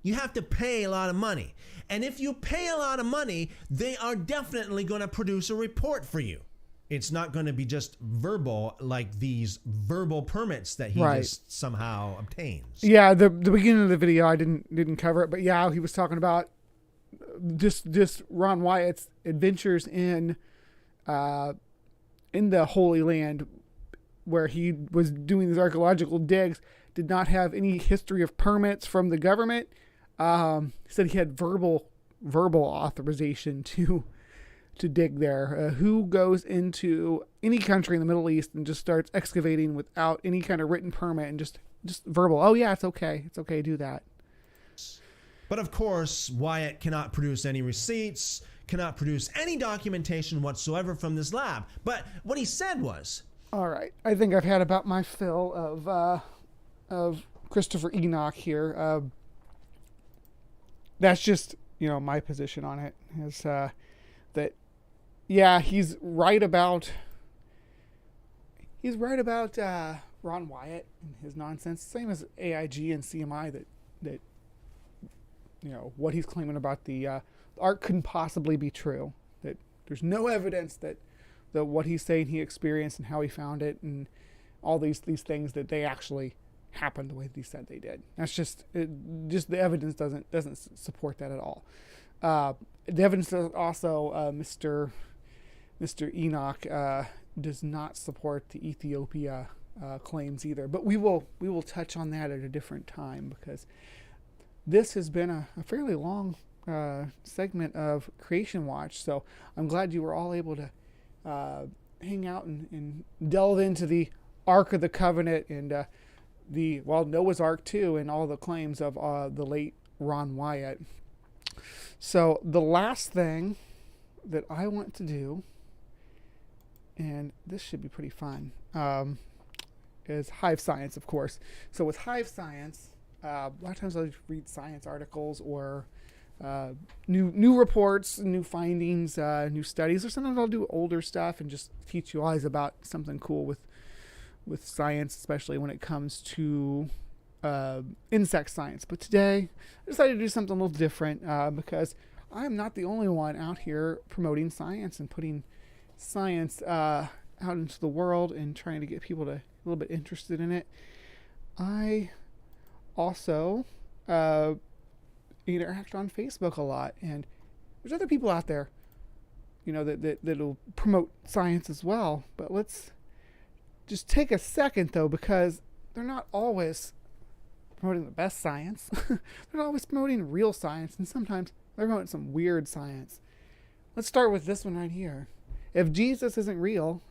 you have to pay a lot of money. And if you pay a lot of money, they are definitely going to produce a report for you. It's not going to be just verbal like these verbal permits that he just somehow obtains. Yeah, the beginning of the video, I didn't cover it, but yeah, he was talking about just Ron Wyatt's adventures in the Holy Land, where he was doing these archaeological digs, did not have any history of permits from the government. He said he had verbal authorization to dig there. Who goes into any country in the Middle East and just starts excavating without any kind of written permit and just verbal? Oh yeah, it's okay, do that. But of course, Wyatt cannot produce any receipts, cannot produce any documentation whatsoever from this lab. But what he said was, all right, I think I've had about my fill of Christopher Enoch here. That's just, my position on it is that, yeah, he's right about Ron Wyatt and his nonsense. Same as AIG and CMI that what he's claiming about the Ark couldn't possibly be true. That there's no evidence that what he's saying he experienced and how he found it and all these things that they actually happened the way that he said they did. That's just the evidence doesn't support that at all. The evidence also, Mr. Enoch does not support the Ethiopia claims either. But we will touch on that at a different time, because this has been a fairly long segment of Creation Watch. So I'm glad you were all able to hang out and delve into the Ark of the Covenant and Noah's Ark too, and all the claims of the late Ron Wyatt. So the last thing that I want to do, and this should be pretty fun, is Hive Science, of course. So with Hive Science, a lot of times I'll read science articles or new reports, new findings, new studies, or sometimes I'll do older stuff and just teach you guys about something cool with science, especially when it comes to insect science. But today I decided to do something a little different because I'm not the only one out here promoting science and putting science out into the world and trying to get people to a little bit interested in it. I also interact on Facebook a lot, and there's other people out there, that'll promote science as well. But let's just take a second though, because they're not always promoting the best science. They're not always promoting real science, and sometimes they're promoting some weird science. Let's start with this one right here. If Jesus isn't real,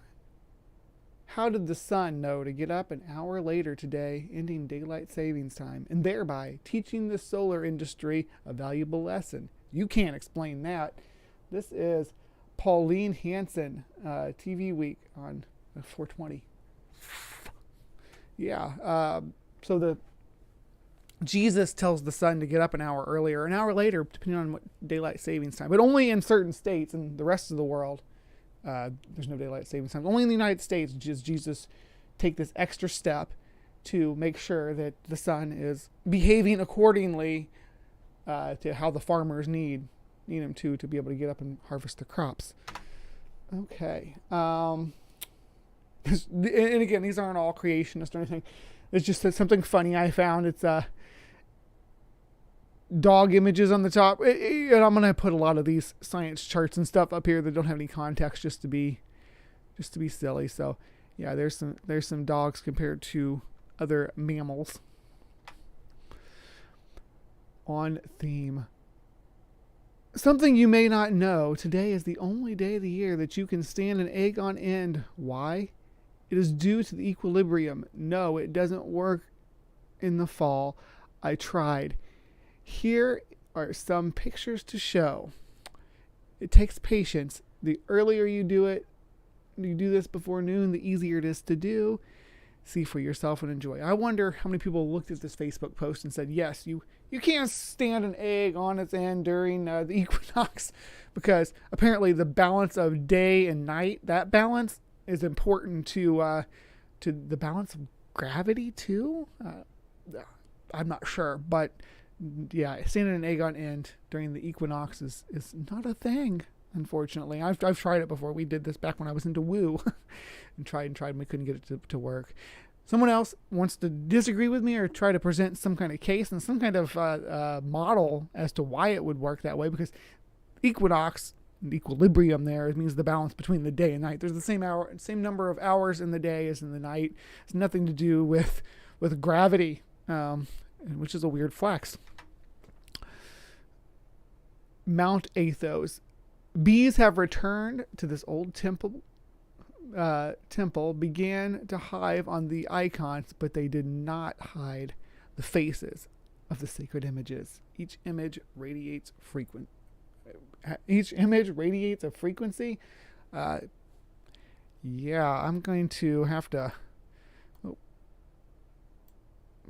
how did the sun know to get up an hour later today, ending daylight savings time, and thereby teaching the solar industry a valuable lesson? You can't explain that. This is Pauline Hanson, TV Week on 420. Yeah. So Jesus tells the sun to get up an hour earlier, an hour later, depending on what daylight savings time, but only in certain states. And the rest of the world, there's no daylight savings time. Only in the United States does Jesus take this extra step to make sure that the sun is behaving accordingly to how the farmers need him to be able to get up and harvest their crops. Okay. And again, these aren't all creationist or anything. It's just something funny I found. It's dog images on the top, and I'm gonna put a lot of these science charts and stuff up here that don't have any context, just to be silly. So yeah, there's some dogs compared to other mammals. On theme. Something you may not know: today is the only day of the year that you can stand an egg on end. Why? It is due to the equilibrium. No, it doesn't work in the fall. I tried. Here are some pictures to show. It takes patience. The earlier you do this before noon, the easier it is to do. See for yourself and enjoy. I wonder how many people looked at this Facebook post and said, yes, you can't stand an egg on its end during the equinox, because apparently the balance of day and night, that balance is important to the balance of gravity too. I'm not sure, but yeah, standing an egg on end during the equinox is not a thing, unfortunately. I've tried it before. We did this back when I was into woo and tried, and we couldn't get it to work. Someone else wants to disagree with me or try to present some kind of case and some kind of model as to why it would work that way, because equinox, equilibrium there, it means the balance between the day and night. There's the same number of hours in the day as in the night. It's nothing to do with gravity, which is a weird flex. Mount Athos. Bees have returned to this old temple, began to hive on the icons, but they did not hide the faces of the sacred images. Each image radiates a frequency. Yeah, I'm going to have to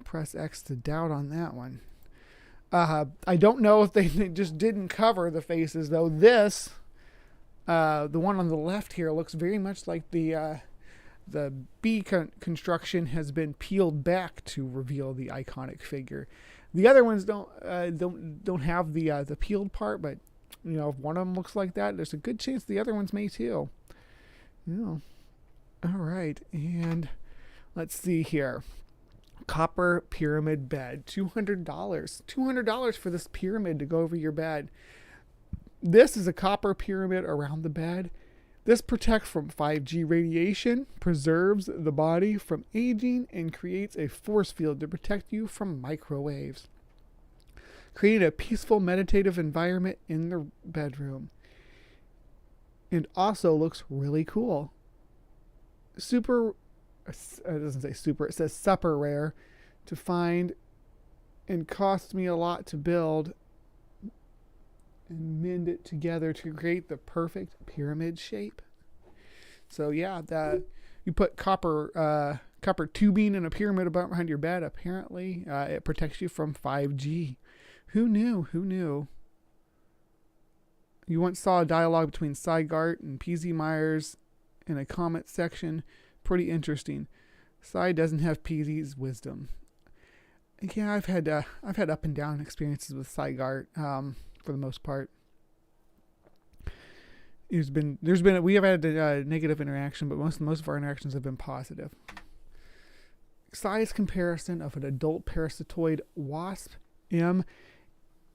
press X to doubt on that one. I don't know if they just didn't cover the faces, though. This, the one on the left here, looks very much like the bee construction has been peeled back to reveal the iconic figure. The other ones don't have the peeled part, but if one of them looks like that, there's a good chance the other ones may too. Yeah. All right, and let's see here. Copper pyramid bed, $200. $200 for this pyramid to go over your bed. This is a copper pyramid around the bed. This protects from 5G radiation, preserves the body from aging, and creates a force field to protect you from microwaves. Create a peaceful meditative environment in the bedroom. And also looks really cool. It doesn't say super, it says super rare. to find and cost me a lot to build and mend it together to create the perfect pyramid shape. So yeah, you put copper tubing in a pyramid behind your bed. Apparently, it protects you from 5G. Who knew? You once saw a dialogue between Sygart and PZ Myers in a comment section. Pretty interesting. Sy doesn't have PZ's wisdom. Yeah, I've had up and down experiences with Sygart, for the most part. We have had a negative interaction, but most of our interactions have been positive. Size comparison of an adult parasitoid wasp, M.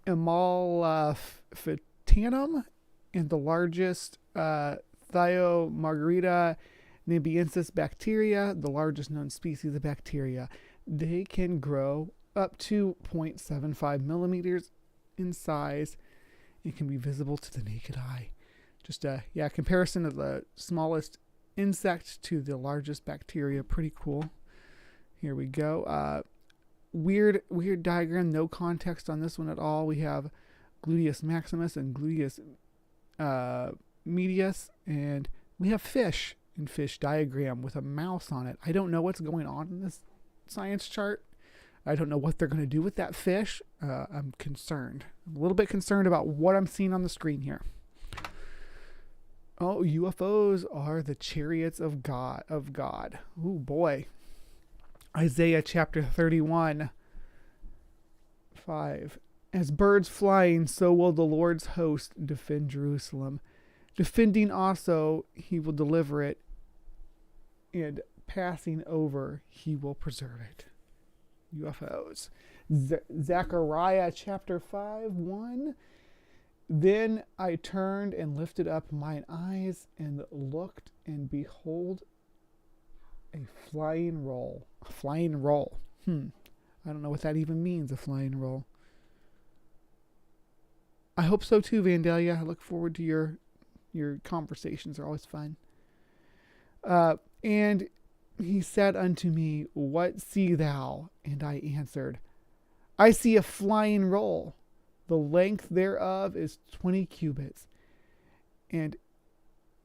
Amalfitanum, and the largest Thiomargarita nibiensis bacteria, the largest known species of bacteria. They can grow up to 0.75 millimeters in size and can be visible to the naked eye. Just a comparison of the smallest insect to the largest bacteria. Pretty cool. Here we go. Weird diagram. No context on this one at all. We have Gluteus maximus and Gluteus medius, and we have fish in fish diagram with a mouse on it. I don't know what's going on in this science chart. I don't know what they're going to do with that fish. I'm concerned. I'm a little bit concerned about what I'm seeing on the screen here. Oh, UFOs are the chariots of God. Oh boy. Isaiah chapter 31, 5. As birds flying, so will the Lord's host defend Jerusalem. Defending also, he will deliver it, and passing over, he will preserve it. UFOs. Zechariah chapter 5, 1. Then I turned and lifted up mine eyes and looked, and behold, a flying roll. A flying roll. I don't know what that even means, a flying roll. I hope so too, Vandalia. I look forward to your conversations. They're always fun. And he said unto me, what see thou? And I answered, I see a flying roll. The length thereof is 20 cubits, and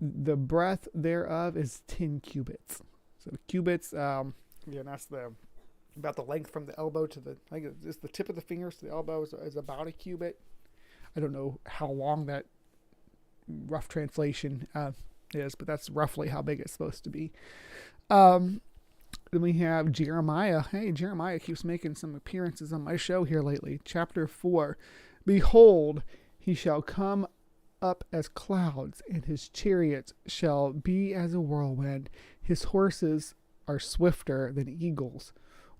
the breadth thereof is 10 cubits. So cubits, that's about the length from the elbow to the, I think it's the tip of the fingers to the elbow is about a cubit. I don't know how long that rough translation is, but that's roughly how big it's supposed to be. Then we have Jeremiah. Hey, Jeremiah keeps making some appearances on my show here lately. Chapter 4. Behold, he shall come up as clouds, and his chariots shall be as a whirlwind. His horses are swifter than eagles.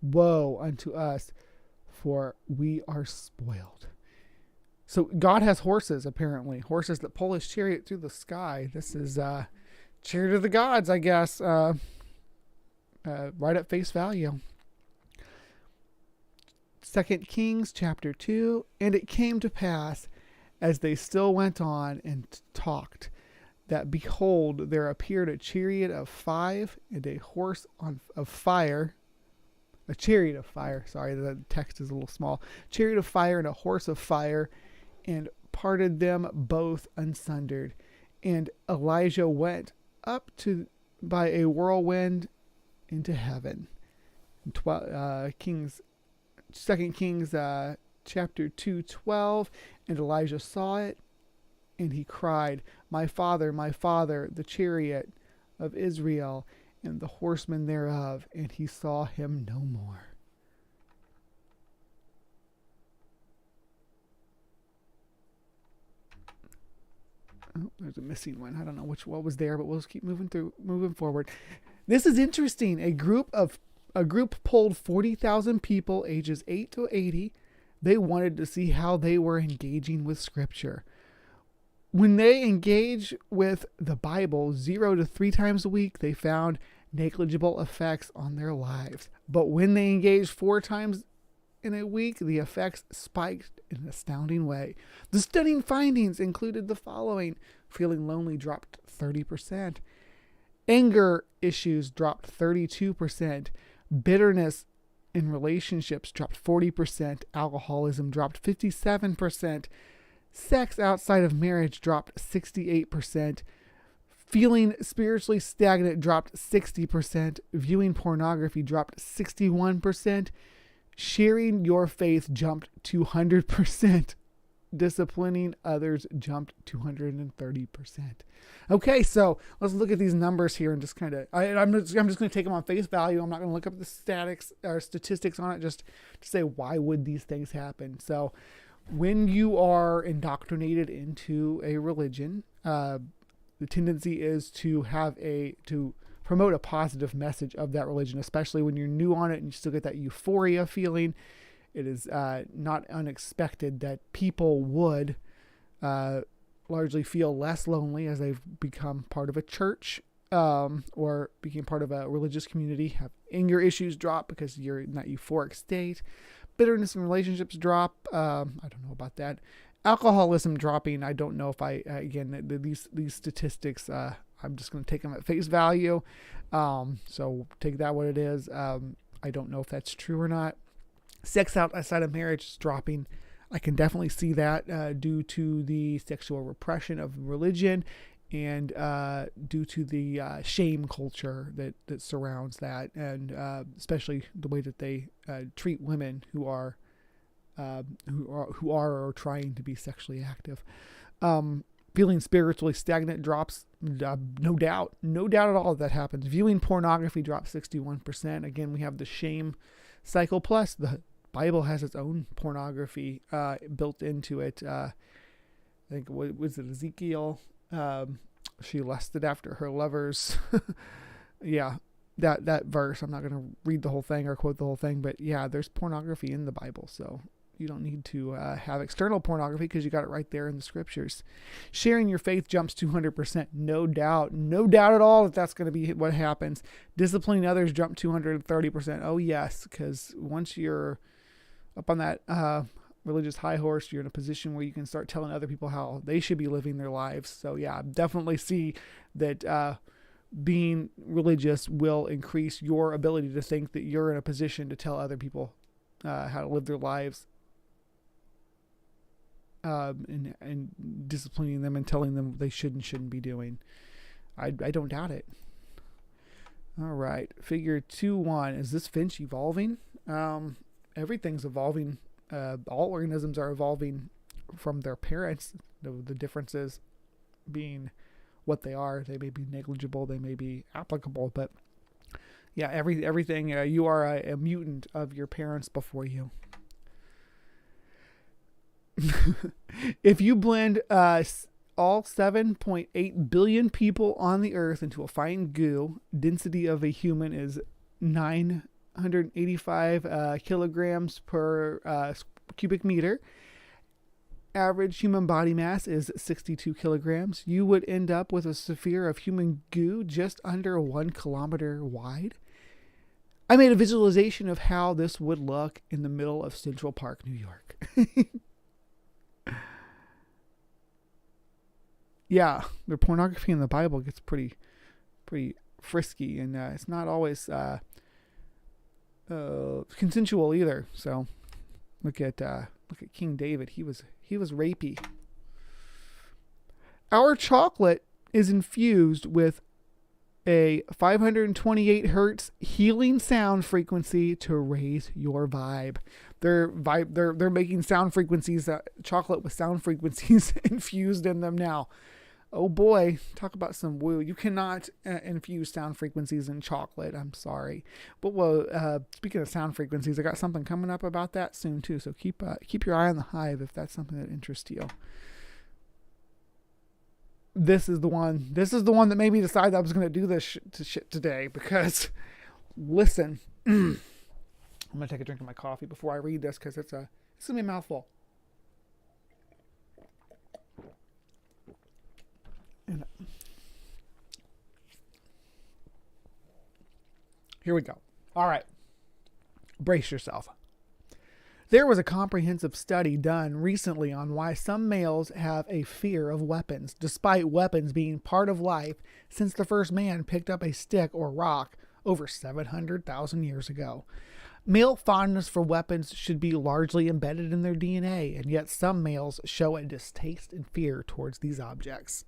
Woe unto us, for we are spoiled. So God has horses, apparently. Horses that pull his chariot through the sky. This is chariot of the gods, I guess. Right at face value. 2 Kings chapter 2. And it came to pass, as they still went on and talked, that behold, there appeared a chariot of 5 and a horse of fire. A chariot of fire. Sorry, the text is a little small. Chariot of fire and a horse of fire, and parted them both unsundered. And Elijah went up by a whirlwind into heaven. 2 Kings chapter 2:12. And Elijah saw it, and he cried, my father, the chariot of Israel, and the horsemen thereof. And he saw him no more. Oh, there's a missing one. I don't know what was there, but we'll just keep moving forward. This is interesting. A group polled 40,000 people ages 8 to 80. They wanted to see how they were engaging with Scripture. When they engage with the Bible 0 to 3 times a week, they found negligible effects on their lives. But when they engaged 4 times in a week, the effects spiked in an astounding way. The stunning findings included the following. Feeling lonely dropped 30%. Anger issues dropped 32%. Bitterness in relationships dropped 40%, alcoholism dropped 57%, sex outside of marriage dropped 68%, feeling spiritually stagnant dropped 60%, viewing pornography dropped 61%, sharing your faith jumped 200%, disciplining others jumped 230%. Okay, so let's look at these numbers here and just kind of, I'm just going to take them on face value. I'm not going to look up the statistics on it, just to say, why would these things happen? So when you are indoctrinated into a religion, the tendency is to promote a positive message of that religion, especially when you're new on it and you still get that euphoria feeling. It is not unexpected that people would largely feel less lonely as they've become part of a church or became part of a religious community. Have anger issues drop because you're in that euphoric state. Bitterness in relationships drop. I don't know about that. Alcoholism dropping. I don't know if these statistics, I'm just going to take them at face value. So take that what it is. I don't know if that's true or not. Sex outside of marriage is dropping. I can definitely see that due to the sexual repression of religion and due to the shame culture that surrounds that, and especially the way that they treat women who are or trying to be sexually active. Feeling spiritually stagnant drops, no doubt at all that happens. Viewing pornography drops 61%. Again, we have the shame cycle, plus the Bible has its own pornography built into it. I think, what was it, Ezekiel? She lusted after her lovers. Yeah, that verse. I'm not going to read the whole thing or quote the whole thing, but yeah, there's pornography in the Bible, so you don't need to have external pornography because you got it right there in the scriptures. Sharing your faith jumps 200%. No doubt at all that's going to be what happens. Disciplining others jump 230%. Oh yes, because once you're up on that religious high horse, you're in a position where you can start telling other people how they should be living their lives. So yeah, definitely see that being religious will increase your ability to think that you're in a position to tell other people how to live their lives. And disciplining them and telling them what they should and shouldn't be doing. I don't doubt it. All right. Figure 2.1. Is this finch evolving? Everything's evolving. All organisms are evolving from their parents. The differences being what they are. They may be negligible. They may be applicable. But yeah, everything. You are a mutant of your parents before you. If you blend all 7.8 billion people on the earth into a fine goo, density of a human is 985 kilograms per cubic meter. Average human body mass is 62 kilograms. You would end up with a sphere of human goo just under 1 kilometer wide. I made a visualization of how this would look in the middle of Central Park, New York. Yeah, the pornography in the Bible gets pretty frisky, and it's not always consensual either. So look at King David. He was rapey. Our chocolate is infused with a 528 hertz healing sound frequency to raise your vibe. They're making sound frequencies, chocolate with sound frequencies infused in them now. Oh boy, talk about some woo. You cannot infuse sound frequencies in chocolate. I'm sorry. But speaking of sound frequencies, I got something coming up about that soon too. So keep your eye on the Hive if that's something that interests you. This is the one that made me decide that I was going to do this shit today, because listen, I'm going to take a drink of my coffee before I read this, because it's going to be a mouthful. And here we go. All right. Brace yourself. There was a comprehensive study done recently on why some males have a fear of weapons, despite weapons being part of life since the first man picked up a stick or rock over 700,000 years ago. Male fondness for weapons should be largely embedded in their DNA, and yet some males show a distaste and fear towards these objects.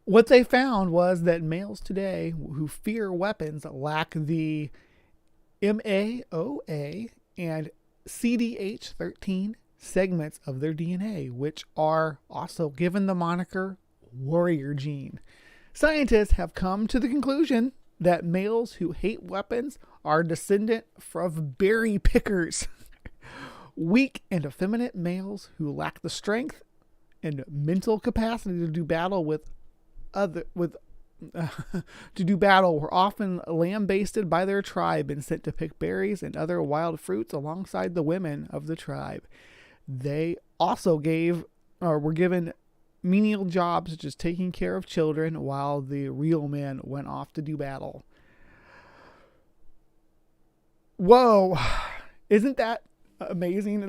What they found was that males today who fear weapons lack the MAOA and CDH13 segments of their DNA, which are also given the moniker warrior gene. Scientists have come to the conclusion that males who hate weapons are descendant from berry pickers. Weak and effeminate males who lack the strength and mental capacity to do battle were often lambasted by their tribe and sent to pick berries and other wild fruits alongside the women of the tribe. They also were given menial jobs such as taking care of children while the real men went off to do battle. Whoa, isn't that amazing?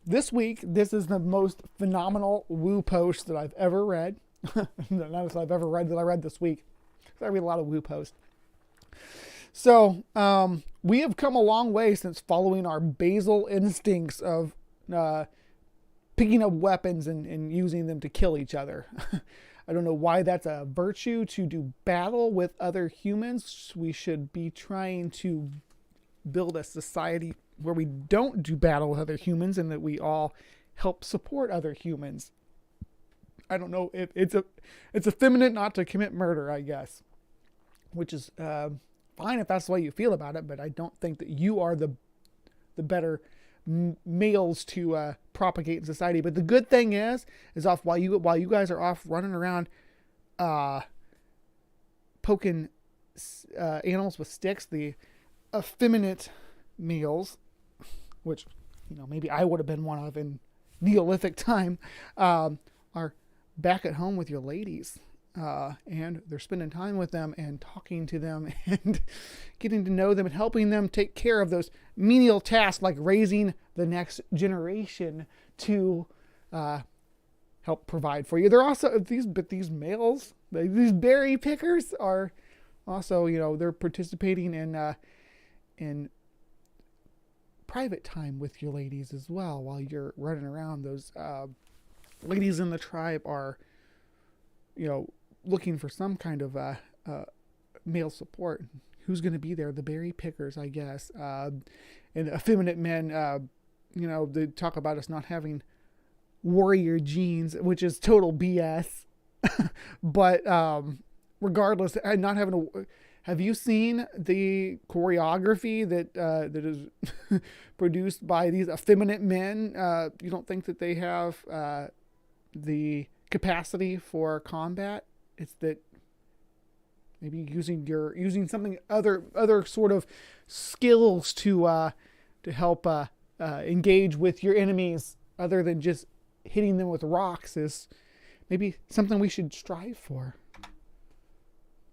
This week, this is the most phenomenal woo post that I've ever read. Not that I've ever read, that I read this week. I read a lot of woo posts. So, we have come a long way since following our basal instincts of picking up weapons and using them to kill each other. I don't know why that's a virtue to do battle with other humans. We should be trying to build a society where we don't do battle with other humans and that we all help support other humans. I don't know if it's effeminate not to commit murder, I guess, which is fine if that's the way you feel about it, but I don't think that you are the better males to propagate in society. But the good thing is while you guys are off running around poking animals with sticks, the effeminate males, which maybe I would have been one of in Neolithic time, are back at home with your ladies, and they're spending time with them and talking to them and getting to know them and helping them take care of those menial tasks like raising the next generation to help provide for you. They're also these males, these berry pickers, are also they're participating in private time with your ladies as well while you're running around. Those ladies in the tribe are looking for some kind of male support. Who's going to be there? The berry pickers, I guess. And effeminate men, they talk about us not having warrior genes, which is total BS. But regardless, not having have you seen the choreography that is produced by these effeminate men? You don't think that they have the capacity for combat? It's that maybe using something other sort of skills to help engage with your enemies other than just hitting them with rocks is maybe something we should strive for.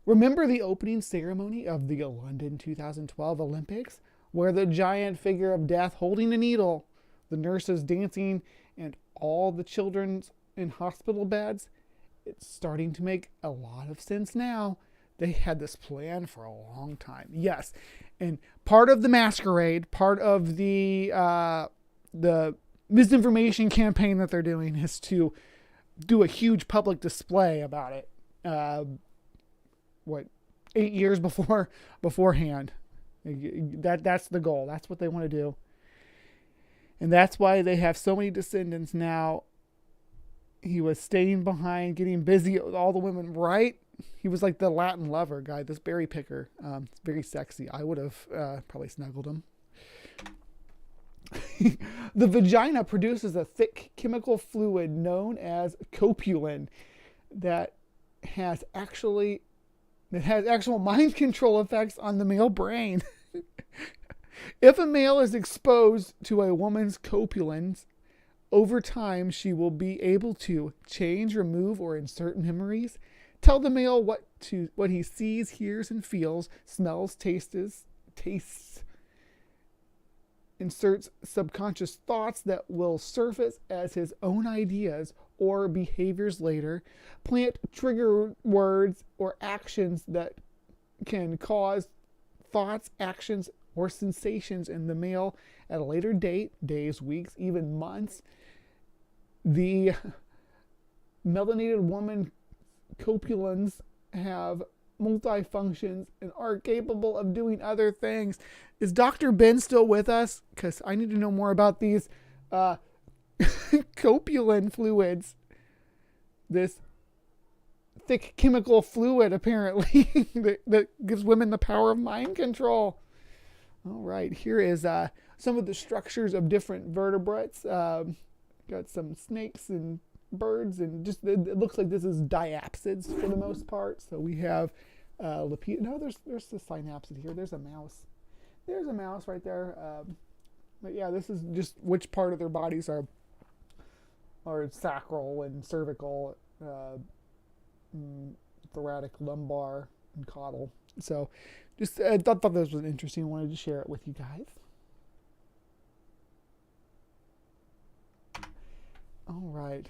Remember the opening ceremony of the London 2012 Olympics, where the giant figure of death holding a needle, the nurses dancing, and all the children in hospital beds? It's starting to make a lot of sense now. They had this plan for a long time. Yes, and part of the masquerade, part of the misinformation campaign that they're doing is to do a huge public display about it. 8 years beforehand. That's the goal. That's what they want to do. And that's why they have so many descendants now. He was staying behind, getting busy with all the women, right? He was like the Latin lover guy, this berry picker. It's very sexy. I would have probably snuggled him. The vagina produces a thick chemical fluid known as copulin that has actual mind control effects on the male brain. If a male is exposed to a woman's copulins, over time she will be able to change, remove, or insert memories, tell the male what he sees, hears, and feels, smells, tastes, inserts subconscious thoughts that will surface as his own ideas or behaviors later, plant trigger words or actions that can cause thoughts, actions, or sensations in the male at a later date, days, weeks, even months. The melanated woman copulans have multifunctions and are capable of doing other things. Is Dr. Ben still with us? Because I need to know more about these copulan fluids. This thick chemical fluid, apparently, that gives women the power of mind control. All right, here is some of the structures of different vertebrates. Got some snakes and birds, and just it looks like this is diapsids for the most part. So we have there's the synapsid here. There's a mouse. There's a mouse right there. But yeah, this is just which part of their bodies are sacral and cervical, thoracic, lumbar, and caudal. So just I thought this was interesting. I wanted to share it with you guys. All right.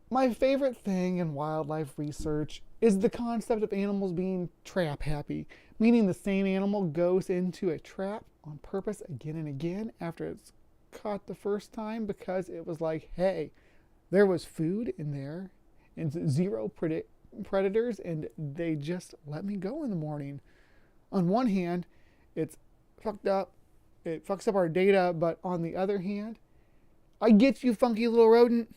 My favorite thing in wildlife research is the concept of animals being trap happy, meaning the same animal goes into a trap on purpose again and again after it's caught the first time because it was like, hey, there was food in there and zero predators, and they just let me go in the morning. On one hand, it's fucked up. It fucks up our data, but on the other hand, I get you, funky little rodent.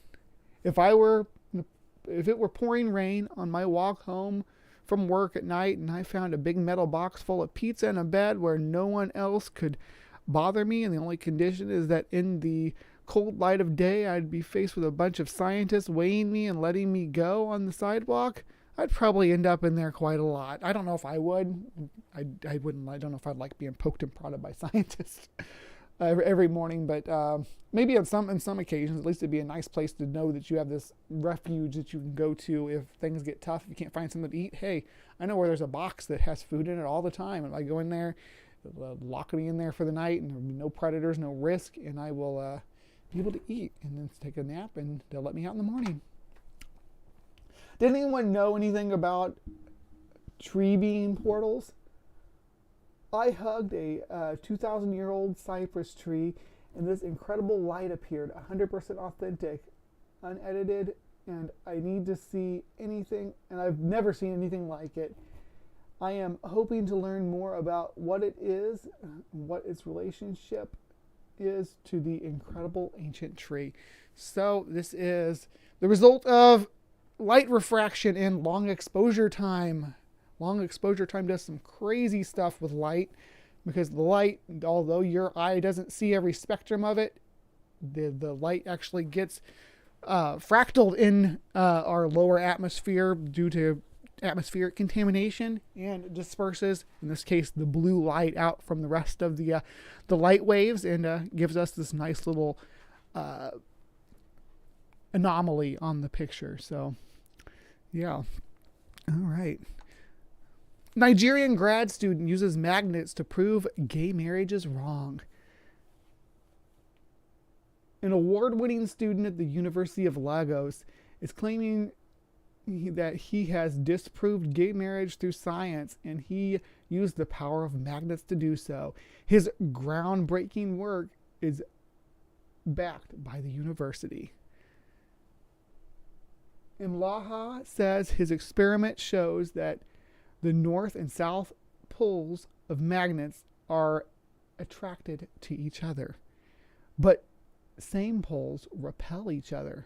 If it were pouring rain on my walk home from work at night and I found a big metal box full of pizza in a bed where no one else could bother me, and the only condition is that in the cold light of day I'd be faced with a bunch of scientists weighing me and letting me go on the sidewalk, I'd probably end up in there quite a lot. I don't know if I would. I wouldn't. I don't know if I'd like being poked and prodded by scientists every morning, but maybe on some occasions, at least it'd be a nice place to know that you have this refuge that you can go to if things get tough. If you can't find something to eat, hey, I know where there's a box that has food in it all the time. And I go in there, lock me in there for the night, and there'll be no predators, no risk, and I will be able to eat and then take a nap, and they'll let me out in the morning. Did anyone know anything about tree being portals? I hugged a 2,000-year-old cypress tree, and this incredible light appeared, 100% authentic, unedited, and I need to see anything, and I've never seen anything like it. I am hoping to learn more about what it is, what its relationship is to the incredible ancient tree. So this is the result of light refraction and long exposure time. Long exposure time does some crazy stuff with light, because the light, although your eye doesn't see every spectrum of it, the light actually gets fractaled in our lower atmosphere due to atmospheric contamination, and disperses, in this case, the blue light out from the rest of the light waves, and gives us this nice little anomaly on the picture. So, yeah. All right. Nigerian grad student uses magnets to prove gay marriage is wrong. An award-winning student at the University of Lagos is claiming that he has disproved gay marriage through science, and he used the power of magnets to do so. His groundbreaking work is backed by the university. Imlaha says his experiment shows that the north and south poles of magnets are attracted to each other, but same poles repel each other.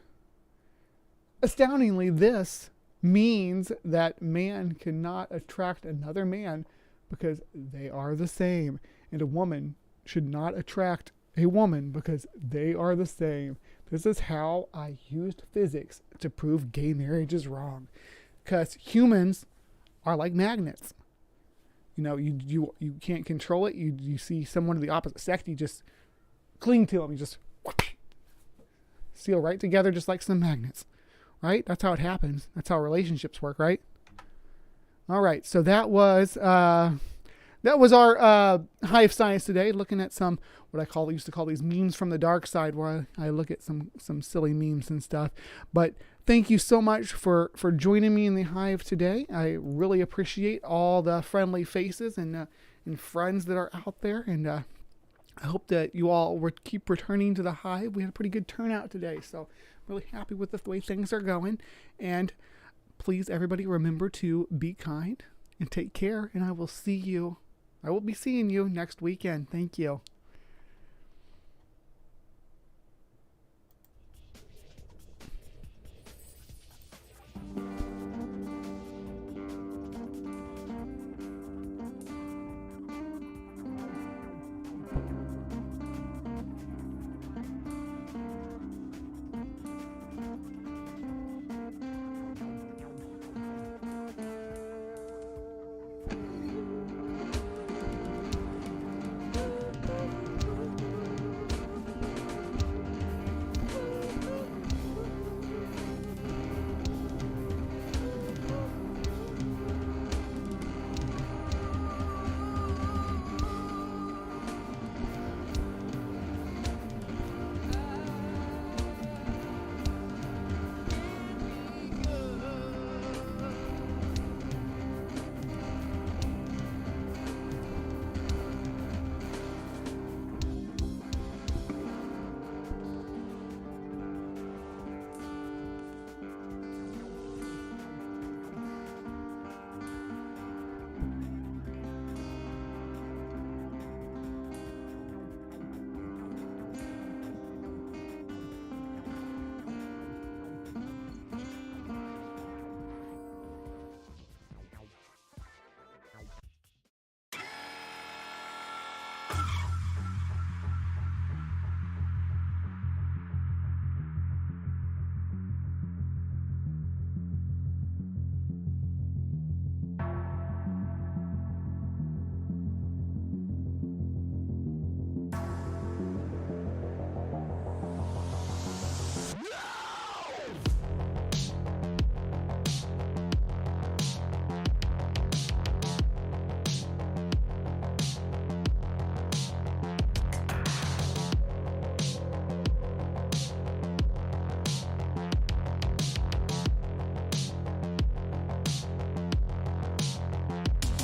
Astoundingly, this means that man cannot attract another man because they are the same, and a woman should not attract a woman because they are the same. This is how I used physics to prove gay marriage is wrong, because humans are like magnets. You know, you can't control it. You see someone of the opposite sex, you just cling to them. You just seal right together, just like some magnets. Right? That's how it happens. That's how relationships work, right? All right. So that was our Hive Science today, looking at some what used to call these memes from the dark side, where I look at some silly memes and stuff. But thank you so much for joining me in the Hive today. I really appreciate all the friendly faces and friends that are out there. And I hope that you all would keep returning to the Hive. We had a pretty good turnout today, so really happy with the way things are going. And please, everybody, remember to be kind and take care. And I will be seeing you next weekend. Thank you.